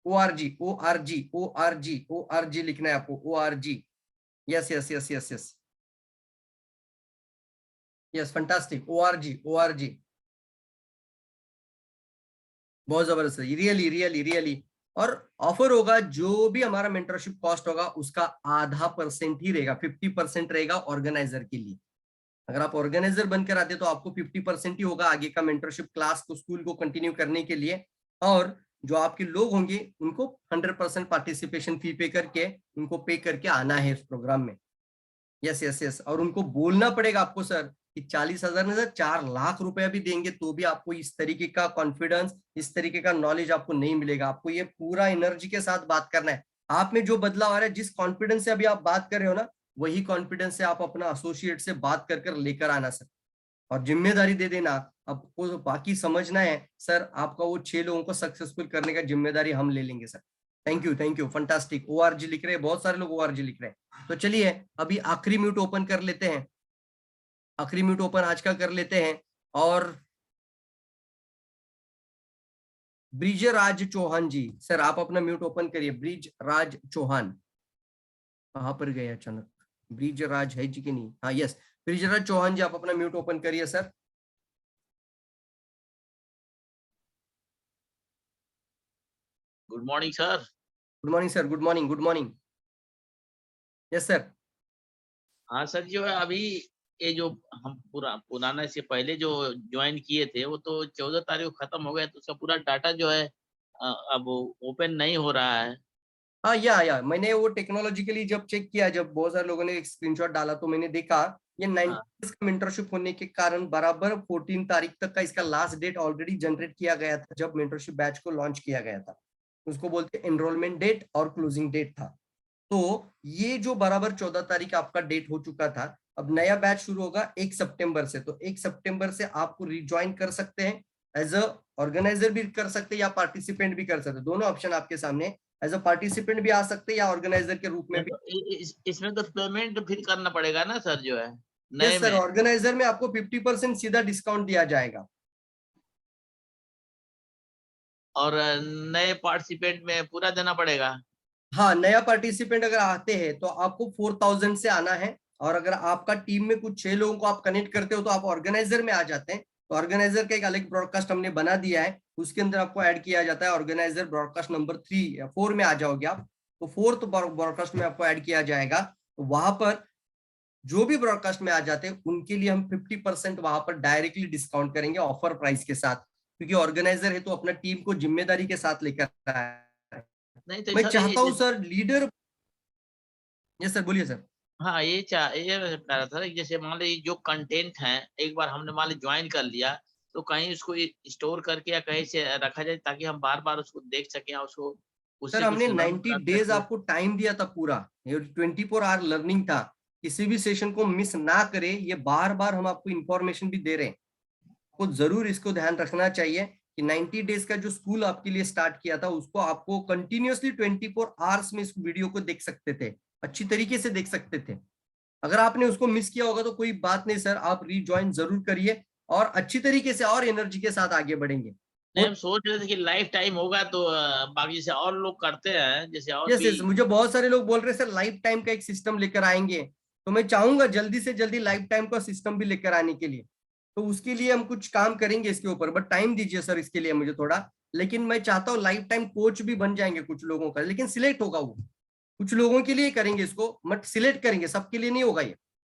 B: ORG ORG ORG ORG लिखना है आपको, ORG। Yes yes yes yes yes. Yes fantastic, ORG बहुत जबरदस्त, रियली रियली रियली। और ऑफर होगा, जो भी हमारा मेंटरशिप कॉस्ट होगा उसका आधा % ही रहेगा, 50% रहेगा ऑर्गेनाइजर के लिए। अगर आप ऑर्गेनाइजर बनकर आते तो आपको 50% ही होगा आगे का मेंटरशिप क्लास को, स्कूल को कंटिन्यू करने के लिए। और जो आपके लोग होंगे उनको 100% पार्टिसिपेशन फी पे करके, उनको पे करके आना है इस प्रोग्राम में। Yes yes yes. और उनको बोलना पड़ेगा आपको सर कि 40,000 में सर 4 लाख रुपया भी देंगे तो भी आपको इस तरीके का कॉन्फिडेंस, इस तरीके का नॉलेज आपको नहीं मिलेगा। आपको ये पूरा एनर्जी के साथ बात करना है। आप में जो बदलाव आ रहा है, जिस कॉन्फिडेंस से अभी आप बात कर रहे हो ना, वही कॉन्फिडेंस से आप अपना एसोसिएट से बात कर लेकर आना सर, और जिम्मेदारी दे देना। आपको बाकी समझना है सर, आपका वो 6 लोगों को सक्सेसफुल करने का जिम्मेदारी हम ले लेंगे sir. Thank you fantastic. ORG लिख रहे हैं, बहुत सारे लोग ORG लिख रहे हैं। तो चलिए अभी आखिरी म्यूट ओपन कर लेते हैं, आखिरी म्यूट ओपन आज का कर लेते हैं। और ब्रिजराज चौहान जी, सर आप अपना म्यूट ओपन करिए। ब्रिजराज चौहान कहाँ पर गए अचानक? ब्रिजराज है जी कि नहीं? हाँ यस, ब्रिजराज चौहान जी आप अपना म्यूट ओपन करिए sir.
K: Good morning sir.
B: Good morning sir, good morning, good morning. Yes sir.
K: हाँ सर, जो है अभी ये जो हम पुराना से पहले जो ज्वाइन किए थे वो तो 14 तारीख को खत्म हो गया, तो उसका पूरा डाटा जो है अब ओपन नहीं हो रहा है।
B: हाँ या मैंने वो टेक्नोलॉजिकली जब चेक किया, जब बहुत सारे लोगों ने एक स्क्रीनशॉट डाला तो मैंने देखा ये 90 डेज का मेंटरशिप होने के कारण बराबर 14 तारीख तक का इसका लास्ट डेट ऑलरेडी जनरेट किया गया था जब मेंटरशिप बैच को लॉन्च किया गया था। उसको बोलते हैं एनरोलमेंट डेट और क्लोजिंग डेट था। तो ये जो बराबर 14 तारीख आपका डेट हो चुका था, अब नया बैच शुरू होगा 1 सितंबर से। तो 1 सितंबर से आपको रिज्वाइन कर सकते हैं, एज अ ऑर्गेनाइजर भी कर सकते हैं या पार्टिसिपेंट भी कर सकते हैं, दोनों ऑप्शन आपके सामने। एज अ पार्टिसिपेंट भी आ सकते हैं या ऑर्गेनाइजर के रूप में भी।
K: इसमें तो पेमेंट फिर करना पड़ेगा ना सर, जो है नए
B: यस सर,
K: में।
B: ऑर्गेनाइजर में आपको 50% सीधा डिस्काउंट दिया जाएगा।
K: और नए पार्टिसिपेंट में पूरा देना पड़ेगा।
B: हाँ, नया पार्टिसिपेंट अगर आते हैं तो आपको 4000 से आना है, और अगर आपका टीम में कुछ 6 लोगों को आप कनेक्ट करते हो तो आप ऑर्गेनाइजर में आ जाते हैं। तो ऑर्गेनाइजर का एक अलग ब्रॉडकास्ट हमने बना दिया है, उसके अंदर आपको ऐड किया जाता है। ऑर्गेनाइजर ब्रॉडकास्ट नंबर 3 या 4 में आ जाओगे आप, तो 4th ब्रॉडकास्ट में आपको ऐड किया जाएगा। तो वहां पर जो भी ब्रॉडकास्ट में आ जाते हैं उनके लिए हम 50% वहां पर डायरेक्टली डिस्काउंट करेंगे ऑफर प्राइस के साथ, क्योंकि ऑर्गेनाइजर है तो अपना टीम को जिम्मेदारी के साथ लेकर आए।
K: नहीं तो
B: मैं
K: सर
B: चाहता हूं सर लीडर। यस सर, बोलिए सर।
K: हाँ, ये कह रहा था कि जैसे मान लीजिए जो कंटेंट है, एक बार हमने मान लीजिए ज्वाइन कर लिया तो कहीं उसको स्टोर करके या कहीं से रखा जाए ताकि हम बार बार उसको देख सकें और उसको
B: सर हमने 90 डेज आपको टाइम दिया था पूरा, ये 24 आवर लर्निंग था, किसी भी सेशन को मिस ना करे। ये बार बार हम आपको इंफॉर्मेशन भी दे रहे हैं, आपको जरूर इसको ध्यान रखना चाहिए कि 90 डेज का जो स्कूल आपके लिए स्टार्ट किया था उसको आपको कंटिन्यूअसली 24 आवर्स में इस वीडियो को देख सकते थे, अच्छी तरीके से देख सकते थे। अगर आपने उसको मिस किया होगा तो कोई बात नहीं सर, आप रीज्वाइन जरूर करिए और अच्छी तरीके से और एनर्जी के साथ आगे बढ़ेंगे।
K: हम सोच रहे थे कि लाइफ टाइम होगा तो बाकी जैसे और लोग करते हैं, जैसे और
B: यस, मुझे बहुत सारे लोग बोल रहे हैं सर लाइफ टाइम का एक सिस्टम लेकर आएंगे, तो मैं चाहूंगा जल्दी से जल्दी लाइफ टाइम का सिस्टम भी लेकर आने के लिए। तो उसके लिए हम कुछ काम करेंगे इसके ऊपर, बट टाइम दीजिए सर इसके लिए मुझे थोड़ा। लेकिन मैं चाहता हूँ लाइफ टाइम कोच भी बन जाएंगे कुछ लोगों का, लेकिन सिलेक्ट होगा वो, कुछ लोगों के लिए करेंगे इसको, बट सिलेक्ट करेंगे, सबके लिए नहीं होगा ये।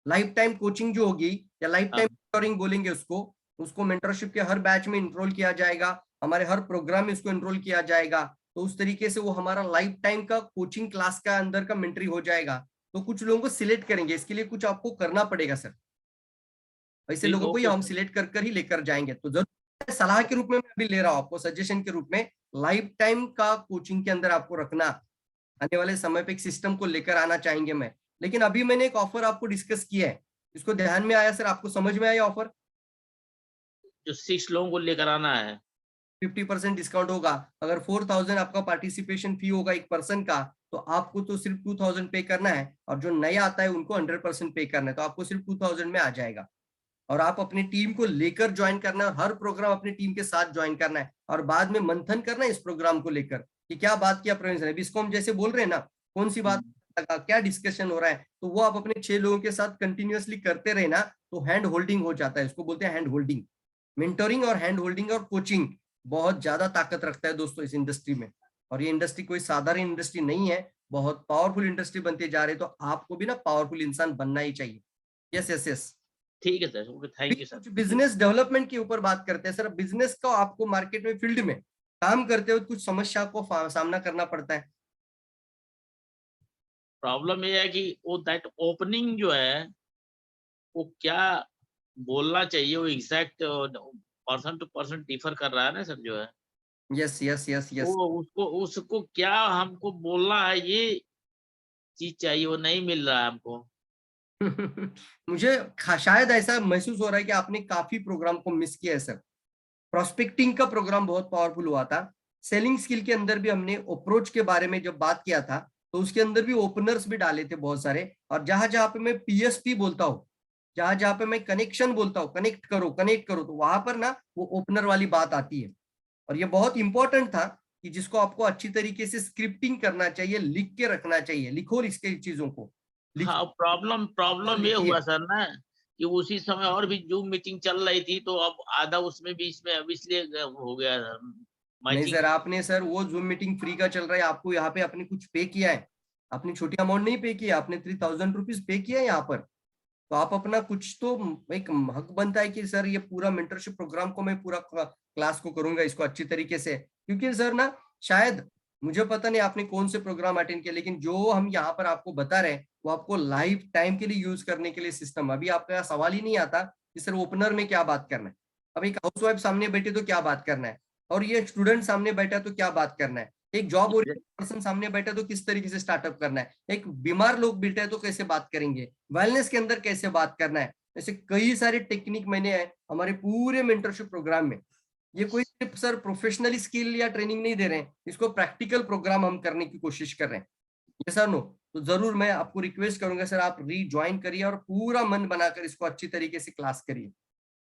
B: लाइफ टाइम कोचिंग जो होगी या लाइफ टाइम मेंटोरिंग बोलेंगे उसको मेंटरशिप के हर बैच में इनरोल किया जाएगा, हमारे हर प्रोग्राम में इसको इनरोल किया जाएगा। तो उस तरीके से वो हमारा लाइफ टाइम का कोचिंग क्लास का अंदर का मेंटरी हो जाएगा। तो कुछ लोगों को सिलेक्ट करेंगे, इसके लिए कुछ आपको करना पड़ेगा सर, ऐसे लोगों को ही हम सिलेक्ट कर ही लेकर जाएंगे। तो जरूर सलाह के रूप में मैं अभी ले रहा हूँ आपको, सजेशन के रूप में लाइफ टाइम का कोचिंग के अंदर आपको रखना, आने वाले समय पे एक सिस्टम को लेकर आना चाहेंगे मैं। लेकिन अभी मैंने एक ऑफर आपको डिस्कस किया है, इसको ध्यान में आया सर? आपको समझ में आया ऑफर?
K: जो 6 लोगों को लेकर आना है
B: 50% डिस्काउंट होगा। अगर 4000 आपका पार्टिसिपेशन फी होगा एक पर्सन का, तो आपको तो सिर्फ 2000 पे करना है, और जो नया आता है उनको 100% पे करना है, तो आपको सिर्फ 2000 में आ जाएगा। और आप अपनी टीम को लेकर ज्वाइन करना है, हर प्रोग्राम अपनी टीम के साथ ज्वाइन करना है, और बाद में मंथन करना है इस प्रोग्राम को लेकर कि क्या बात किया प्रवीण सर। इसको हम जैसे बोल रहे हैं ना, कौन सी बात लगा, क्या डिस्कशन हो रहा है, तो वो आप अपने 6 लोगों के साथ कंटिन्यूअसली करते रहे ना, तो हैंड होल्डिंग हो जाता है। इसको बोलते हैं हैंड होल्डिंग। मेंटोरिंग और हैंड होल्डिंग और कोचिंग बहुत ज्यादा ताकत रखता है दोस्तों इस इंडस्ट्री में। और ये इंडस्ट्री कोई साधारण इंडस्ट्री नहीं है, बहुत पावरफुल इंडस्ट्री बनते जा रहे, तो आपको भी ना पावरफुल इंसान बनना ही चाहिए। यस यस यस,
K: ठीक है sir, okay, thank you sir.
B: कुछ बिजनेस डेवलपमेंट के ऊपर बात करते हैं सर। बिजनेस का आपको मार्केट में फील्ड में काम करते हुए कुछ समस्या को सामना करना पड़ता है।
K: प्रॉब्लम ये है कि वो दैट ओपनिंग जो है वो क्या बोलना चाहिए, वो exact person to person differ कर रहा है ना सर, जो है
B: यस यस यस यस,
K: वो उसको क्या हमको बोलना है, ये चीज चाहिए, वो नहीं मिल रहा है हमको।
B: मुझे शायद ऐसा महसूस हो रहा है कि आपने काफी प्रोग्राम को मिस किया है सर। प्रोस्पेक्टिंग का प्रोग्राम बहुत पावरफुल हुआ था। सेलिंग स्किल के अंदर भी हमने अप्रोच के बारे में जब बात किया था, तो उसके अंदर भी ओपनर्स भी डाले थे बहुत सारे। और जहां जहां पे मैं पीएसपी बोलता हूँ, जहां जहां पे मैं कनेक्शन बोलता हूँ, कनेक्ट करो, तो वहां पर ना वो ओपनर वाली बात आती है। और ये बहुत इंपॉर्टेंट था कि जिसको आपको अच्छी तरीके से स्क्रिप्टिंग करना चाहिए, लिख के रखना चाहिए। लिखो इसके चीजों को।
K: हाँ, प्रॉब्लम ये हुआ सर ना कि उसी समय और भी जूम मीटिंग चल रही थी, तो अब आधा उसमें भी इसमें अब इसलिए हो गया सर।
B: नहीं सर, आपने सर वो जूम मीटिंग फ्री का चल रहा है, आपको यहाँ पे आपने कुछ पे किया है, आपने छोटी अमाउंट नहीं पे किया, आपने 3000 रुपीज पे किया है यहाँ पर। तो आप अपना कुछ तो एक हक बनता है कि सर ये पूरा मेंटरशिप प्रोग्राम को मैं पूरा क्लास को करूंगा इसको अच्छी तरीके से। क्योंकि सर ना, शायद मुझे पता नहीं आपने कौन से प्रोग्राम अटेंड किया, लेकिन जो हम यहाँ पर आपको बता रहे हैं वो आपको लाइफ टाइम के लिए यूज करने के लिए सिस्टम। अभी आपका सवाल ही नहीं आता कि सर ओपनर में क्या बात करना है, अब एक हाउस वाइफ सामने बैठे तो क्या बात करना है, और ये स्टूडेंट सामने बैठा तो क्या बात करना है, एक जॉब ओरिएंटेड पर्सन सामने बैठा तो किस तरीके से स्टार्टअप करना है, एक बीमार लोग बैठे हैं तो कैसे बात करेंगे, वेलनेस के अंदर कैसे बात करना है। ऐसे कई सारे टेक्निक मैंने हमारे पूरे मेंटरशिप प्रोग्राम में। ये कोई सिर्फ सर प्रोफेशनली स्किल या ट्रेनिंग नहीं दे रहे हैं, इसको प्रैक्टिकल प्रोग्राम हम करने की कोशिश कर रहे हैं। ये सर नो, तो जरूर मैं आपको रिक्वेस्ट करूंगा सर, आप रीज्वाइन करिए और पूरा मन बनाकर इसको अच्छी तरीके से क्लास करिए।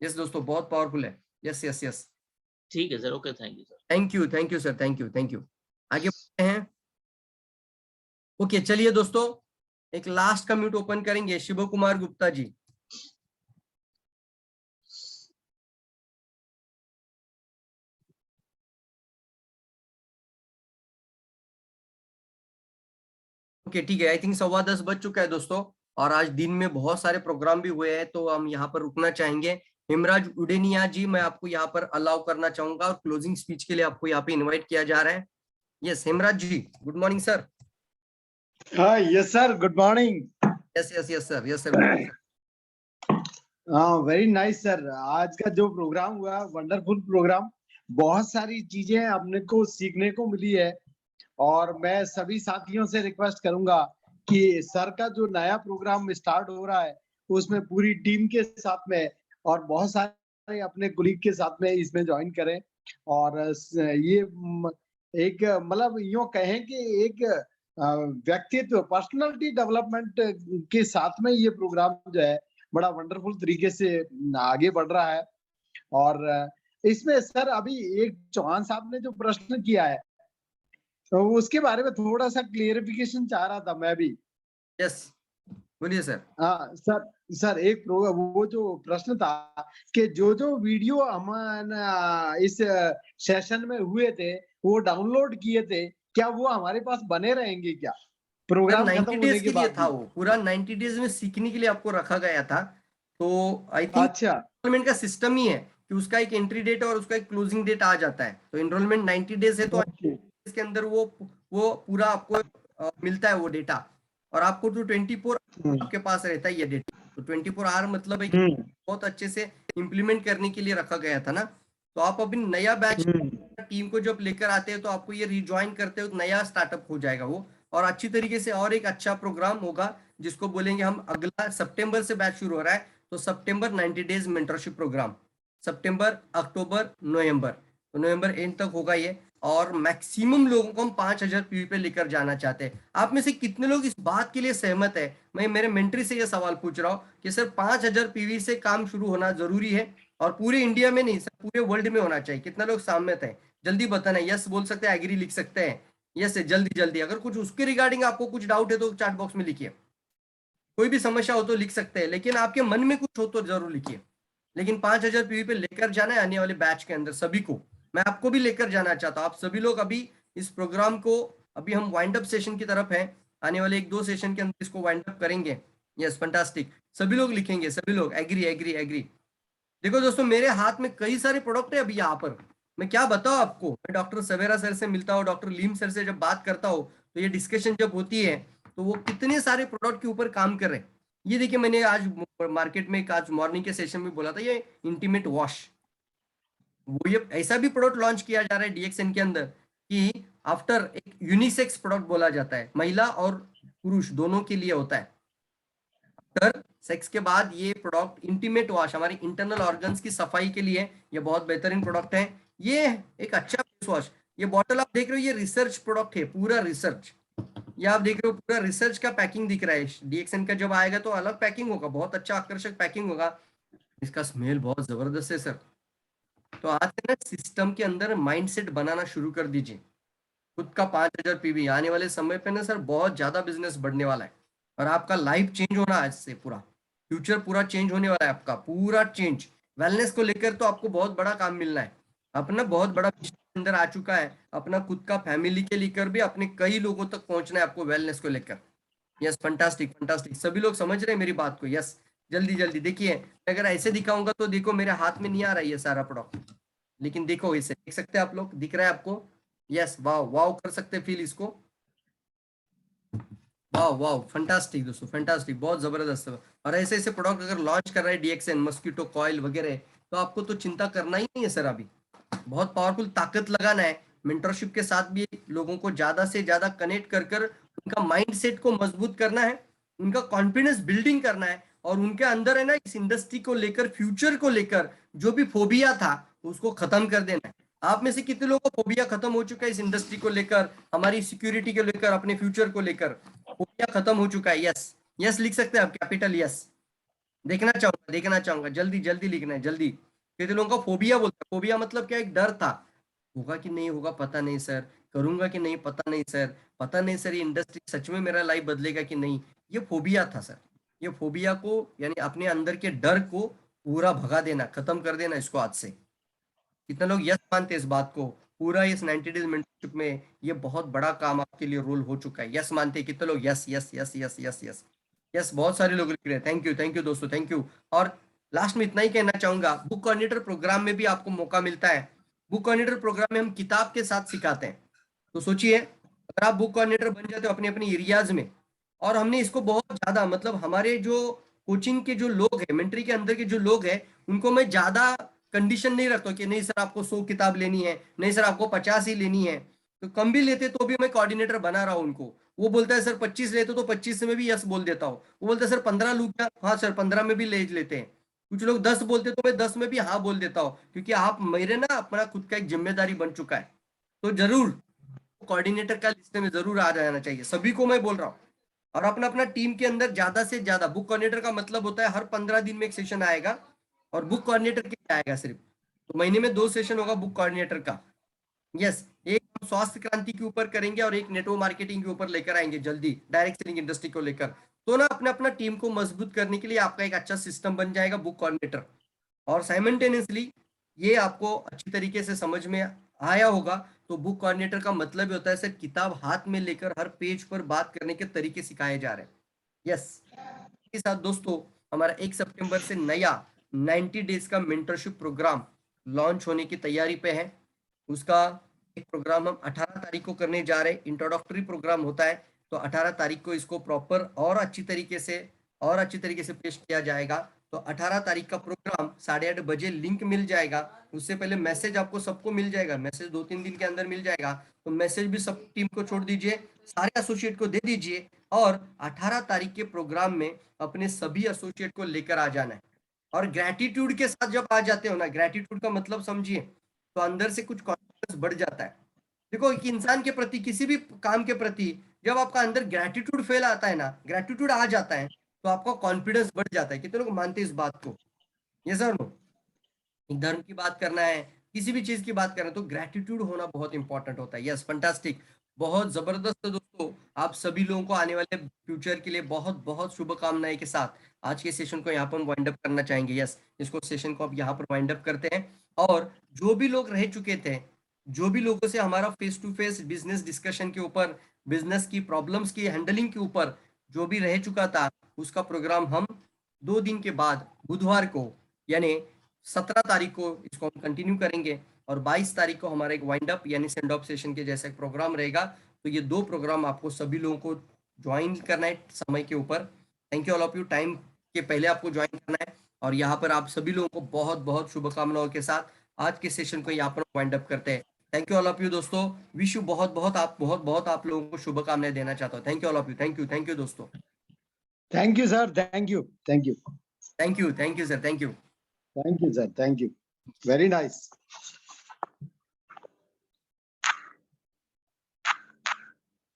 B: यस दोस्तों, बहुत पावरफुल है। यस यस यस,
K: ठीक है sir, okay, thank you sir.
B: Thank you sir, thank you. आगे बढ़ते हैं। ओके चलिए दोस्तों, एक लास्ट का म्यूट ओपन करेंगे, शिव कुमार गुप्ता जी। ओके ठीक है, आई थिंक 10:15 बज चुका है दोस्तों, और आज दिन में बहुत सारे प्रोग्राम भी हुए हैं, तो हम यहाँ पर रुकना चाहेंगे। हिमराज उडेनिया जी, मैं आपको यहाँ पर अलाउ करना चाहूंगा, और क्लोजिंग स्पीच के लिए आपको यहाँ पे इनवाइट किया जा रहा है। यस हिमराज जी, गुड मॉर्निंग सर।
A: हाँ yes sir, good morning.
B: Yes yes yes sir, yes sir.
A: हाँ वेरी नाइस सर, आज का जो प्रोग्राम हुआ वंडरफुल प्रोग्राम, बहुत सारी चीजें अपने को सीखने को मिली है। और मैं सभी साथियों से रिक्वेस्ट करूंगा कि सर का जो नया प्रोग्राम स्टार्ट हो रहा है उसमें पूरी टीम के साथ में और बहुत सारे अपने कुलीग के साथ में इसमें ज्वाइन करें। और ये एक मतलब यूं कहें कि एक व्यक्तित्व पर्सनालिटी डेवलपमेंट के साथ में ये प्रोग्राम जो है बड़ा वंडरफुल तरीके से आगे बढ़ रहा है। और इसमें सर अभी एक चौहान साहब ने जो प्रश्न किया है तो उसके बारे में थोड़ा सा क्लियरिफिकेशन चाह रहा था मैं भी।
B: यस बोलिए सर।
A: हाँ सर एक वो जो प्रश्न था कि जो वीडियो हम इस सेशन में हुए थे वो डाउनलोड किए थे, क्या वो हमारे पास बने रहेंगे क्या प्रोग्राम
B: 90 डेज के लिए था वो, पूरा 90 डेज में सीखने के लिए आपको रखा गया था। तो आई थिंक
A: अच्छा,
B: एनरोलमेंट का सिस्टम ही है कि उसका एक एंट्री डेट और उसका एक क्लोजिंग डेट आ जाता है। तो एनरोलमेंट 90 डेज है, तो इसके अंदर वो पूरा आपको मिलता है वो डेटा, और आपको तो 24 आपके पास रहता है ये डेटा। तो 24 आवर मतलब एक बहुत अच्छे से इम्प्लीमेंट करने के लिए रखा गया था ना। तो आप अभी नया बैच टीम को जब लेकर आते हैं तो आपको ये रिज्वाइन करते हो, नया स्टार्टअप हो जाएगा वो, और अच्छी तरीके से और एक अच्छा प्रोग्राम होगा जिसको बोलेंगे हम, अगला सितंबर से बैच शुरू हो रहा है, तो सितंबर 90 डेज मेंटरशिप प्रोग्राम, सितंबर अक्टूबर नवंबर, तो नवंबर एंड तक होगा ये। और मैक्सिमम लोगों को हम 5000 पीवी पे लेकर जाना चाहते हैं। आप में से कितने लोग इस बात के लिए सहमत है? मैं मेरे मेंटरी से ये सवाल पूछ रहा हूँ कि सर 5000 पीवी से काम शुरू होना जरूरी है, और पूरे इंडिया में नहीं सर, पूरे वर्ल्ड में होना चाहिए। कितना लोग सहमत है? जल्दी बताना, यस बोल सकते हैं, एग्री लिख सकते हैं, यस जल्दी जल्दी, अगर कुछ उसके रिगार्डिंग आपको कुछ डाउट है तो चैट बॉक्स में लिखिए, कोई भी समस्या हो तो लिख सकते हैं, लेकिन आपके मन में कुछ हो तो जरूर लिखिए। लेकिन 5000 पीवी पे लेकर जाना है आने वाले बैच के अंदर सभी को, मैं आपको भी लेकर जाना चाहता हूँ। आप सभी लोग अभी इस प्रोग्राम को, अभी हम वाइंड अप सेशन की तरफ है, आने वाले 1-2 सेशन के अंदर इसको वाइंड अप करेंगे। यस फैंटास्टिक, सभी लोग लिखेंगे, सभी लोग एग्री एग्री एग्री। देखो दोस्तों, मेरे हाथ में कई सारे प्रोडक्ट है अभी यहाँ पर, मैं क्या बताऊँ आपको। मैं डॉक्टर सवेरा सर से मिलता हूँ, डॉक्टर लीम सर से जब बात करता हूँ, तो ये डिस्कशन जब होती है तो वो कितने सारे प्रोडक्ट के ऊपर काम कर रहे हैं। ये देखिए, मैंने आज मार्केट में आज मॉर्निंग के सेशन में बोला था, ये इंटीमेट वॉश, वो ये ऐसा भी प्रोडक्ट लॉन्च किया जा रहा है डीएक्सएन के अंदर कि आफ्टर एक यूनिसेक्स प्रोडक्ट बोला जाता है, महिला और पुरुष दोनों के लिए होता है। आफ्टर सेक्स के बाद ये प्रोडक्ट इंटीमेट वॉश हमारे इंटरनल ऑर्गन्स की सफाई के लिए ये बहुत बेहतरीन प्रोडक्ट है। ये एक अच्छा फेस वॉश, ये बॉटल आप देख रहे हो, ये रिसर्च प्रोडक्ट है, पूरा रिसर्च। ये आप देख रहे हो पूरा रिसर्च का पैकिंग दिख रहा है। डीएक्सएन का जब आएगा तो अलग पैकिंग होगा, बहुत अच्छा आकर्षक पैकिंग होगा। इसका स्मेल बहुत जबरदस्त है सर। तो आज से ना सिस्टम के अंदर माइंडसेट बनाना शुरू कर दीजिए। खुद का 5000 पीवी आने वाले समय पे ना सर बहुत ज्यादा बिजनेस बढ़ने वाला है, और आपका लाइफ चेंज होना आज से, पूरा फ्यूचर पूरा चेंज होने वाला है आपका, पूरा चेंज। वेलनेस को लेकर तो आपको बहुत बड़ा काम मिलना है, अपना बहुत बड़ा अंदर आ चुका है, अपना खुद का फैमिली के लेकर भी अपने कई लोगों तक पहुंचना है आपको वेलनेस को लेकर। यस फंटास्टिक फंटास्टिक, सभी लोग समझ रहे हैं मेरी बात को। यस जल्दी जल्दी देखिए, अगर ऐसे दिखाऊंगा तो देखो मेरे हाथ में नहीं आ रहा है ये सारा प्रोडक्ट, लेकिन देखो इसे देख सकते हैं आप लोग, दिख रहा है आपको। यस वाव वाव कर सकते हैं फील इसको, वाव वाव फंटास्टिक दोस्तों फंटास्टिक, बहुत जबरदस्त। और ऐसे ऐसे प्रोडक्ट अगर लॉन्च कर रहा है डीएक्सएन, मस्कीटो कॉइल वगैरह, तो आपको तो चिंता करना ही नहीं है सर। अभी बहुत पावरफुल ताकत लगाना है, मेंटरशिप के साथ भी लोगों को ज्यादा से ज्यादा कनेक्ट कर कर उनका माइंडसेट को मजबूत करना है, उनका कॉन्फिडेंस बिल्डिंग करना है, और उनके अंदर है ना इस इंडस्ट्री को लेकर, फ्यूचर को लेकर जो भी फोबिया था उसको खत्म कर देना है। आप में से कितने लोगों को फोबिया खत्म हो चुका है इस इंडस्ट्री को लेकर, हमारी सिक्योरिटी को लेकर, अपने फ्यूचर को लेकर फोबिया खत्म हो चुका है। यस यस लिख सकते हैं आप, कैपिटल यस। देखना चाहूंगा जल्दी जल्दी लिखना है जल्दी। कितने लोगों का फोबिया बोलते हैं, फोबिया मतलब क्या, एक डर था, होगा कि नहीं होगा पता नहीं सर, करूंगा कि नहीं पता नहीं सर, पता नहीं सर ये इंडस्ट्री सच में मेरा लाइफ बदलेगा कि नहीं, ये फोबिया था सर। ये फोबिया को यानी अपने अंदर के डर को पूरा भगा देना, खत्म कर देना इसको आज से। कितने लोग यस मानते हैं इस बात को, पूरा इस 90 डेज मेंटरशिप में ये बहुत बड़ा काम आपके लिए रोल हो चुका है। यस मानते हैं कितने लोग, yes yes yes yes yes yes yes, बहुत सारे लोग लिख रहे हैं। थैंक यू दोस्तों, थैंक यू। और लास्ट में इतना ही कहना चाहूंगा, बुक कोऑर्डिनेटर प्रोग्राम में भी आपको मौका मिलता है। बुक कोऑर्डिनेटर प्रोग्राम में हम किताब के साथ सिखाते हैं, तो सोचिए अगर आप बुक कोऑर्डिनेटर बन जाते हो अपने अपने एरियाज में, और हमने इसको बहुत ज्यादा, मतलब हमारे जो कोचिंग के जो लोग हैं, मेंटरी के अंदर के जो लोग हैं, उनको मैं ज्यादा कंडीशन नहीं रखता कि नहीं सर आपको 100 किताब लेनी है, नहीं सर आपको 50 ही लेनी है, तो कम भी लेते तो भी मैं कोऑर्डिनेटर बना रहा हूँ उनको। वो बोलता है सर 25 लेते तो 25 में भी यस बोल देता हूँ, वो बोलता है सर 15 लूँ क्या, हाँ सर 15 में भी ले लेते हैं। कुछ लोग 10 बोलते तो मैं 10 में भी हाँ बोल देता हूँ, क्योंकि आप मेरे ना अपना खुद का एक जिम्मेदारी बन चुका है। तो जरूर कोऑर्डिनेटर का लिस्ट में जरूर आ जाना चाहिए, सभी को मैं बोल रहा हूँ। और अपना अपना टीम के अंदर ज्यादा से ज्यादा, बुक कोऑर्डिनेटर का मतलब होता है हर 15 दिन में एक सेशन आएगा, और बुक कोऑर्डिनेटर के लिए आएगा सिर्फ, तो महीने में 2 सेशन होगा बुक कोऑर्डिनेटर का। यस, एक हम स्वास्थ्य क्रांति के ऊपर करेंगे और एक नेटवर्क मार्केटिंग के ऊपर लेकर आएंगे जल्दी, डायरेक्ट सेलिंग इंडस्ट्री को लेकर। तो ना अपना अपना टीम को मजबूत करने के लिए आपका एक अच्छा सिस्टम बन जाएगा बुक कोऑर्डिनेटर। और साइमल्टेनियसली ये आपको अच्छी तरीके से समझ में आया होगा, तो बुक कोऑर्डिनेटर का मतलब होता है सर किताब हाथ में लेकर हर पेज पर बात करने के तरीके सिखाए जा रहे हैं। यस, के साथ दोस्तों हमारा 1 सितंबर से नया 90 डेज का मेंटरशिप प्रोग्राम लॉन्च होने की तैयारी पे है। उसका एक प्रोग्राम हम 18 तारीख को करने जा रहे हैं, इंट्रोडक्टरी प्रोग्राम होता है, तो 18 तारीख को इसको प्रॉपर और अच्छी तरीके से पेश किया जाएगा। तो 18 तारीख का प्रोग्राम 8:30 बजे लिंक मिल जाएगा, उससे पहले मैसेज आपको सबको मिल जाएगा, मैसेज 2-3 दिन के अंदर मिल जाएगा, तो मैसेज भी सब टीम को छोड़ दीजिए, सारे एसोसिएट को दे दीजिए, और 18 तारीख के प्रोग्राम में अपने सभी एसोसिएट को लेकर आ जाना है। और ग्रेटिट्यूड के साथ जब आ जाते हो ना, ग्रेटिट्यूड का मतलब समझिए, तो अंदर से कुछ कॉन्फिडेंस बढ़ जाता है। देखो एक इंसान के प्रति, किसी भी काम के प्रति जब आपका अंदर ग्रेटिट्यूड फैल आता है ना, ग्रेटिट्यूड आ जाता है, तो आपका कॉन्फिडेंस बढ़ जाता है। कितने लोग मानते हैं इस बात को, ये सर नो, धर्म की बात करना है, किसी भी चीज की बात करना है, तो ग्रेटिट्यूड होना बहुत इंपॉर्टेंट होता है। यस फंटास्टिक, बहुत जबरदस्त है दोस्तों। आप सभी लोगों को आने वाले फ्यूचर के लिए बहुत बहुत शुभकामनाएं के साथ आज के सेशन को यहाँ पर वाइंड अप करना चाहेंगे। यस, इसको सेशन को अब यहाँ पर वाइंड अप करते हैं। और जो भी लोग रह चुके थे, जो भी लोगों से हमारा face to face business discussion के ऊपर, बिजनेस की प्रॉब्लम्स की हैंडलिंग के ऊपर जो भी रह चुका था, उसका प्रोग्राम हम 2 दिन के बाद बुधवार को यानी 17 तारीख को इसको हम कंटिन्यू करेंगे। और 22 तारीख को हमारा एक वाइंड अप यानी सेंड ऑफ सेशन के जैसा एक प्रोग्राम रहेगा। तो ये 2 प्रोग्राम आपको सभी लोगों को ज्वाइन करना है समय के ऊपर। Thank you all of you. Time के पहले आपको ज्वाइन करना है। और यहाँ पर आप सभी लोगों को बहुत बहुत शुभकामनाओं के साथ आज के सेशन को यहाँ पर वाइंड अप करते हैं। Thank you all of you दोस्तों। विश यू बहुत बहुत आप लोगों को शुभकामनाएं देना चाहता हूँ। Thank you all of you. Thank you दोस्तों।
A: Thank you sir, thank you
B: sir, thank you.
A: Thank you sir, thank you, very nice.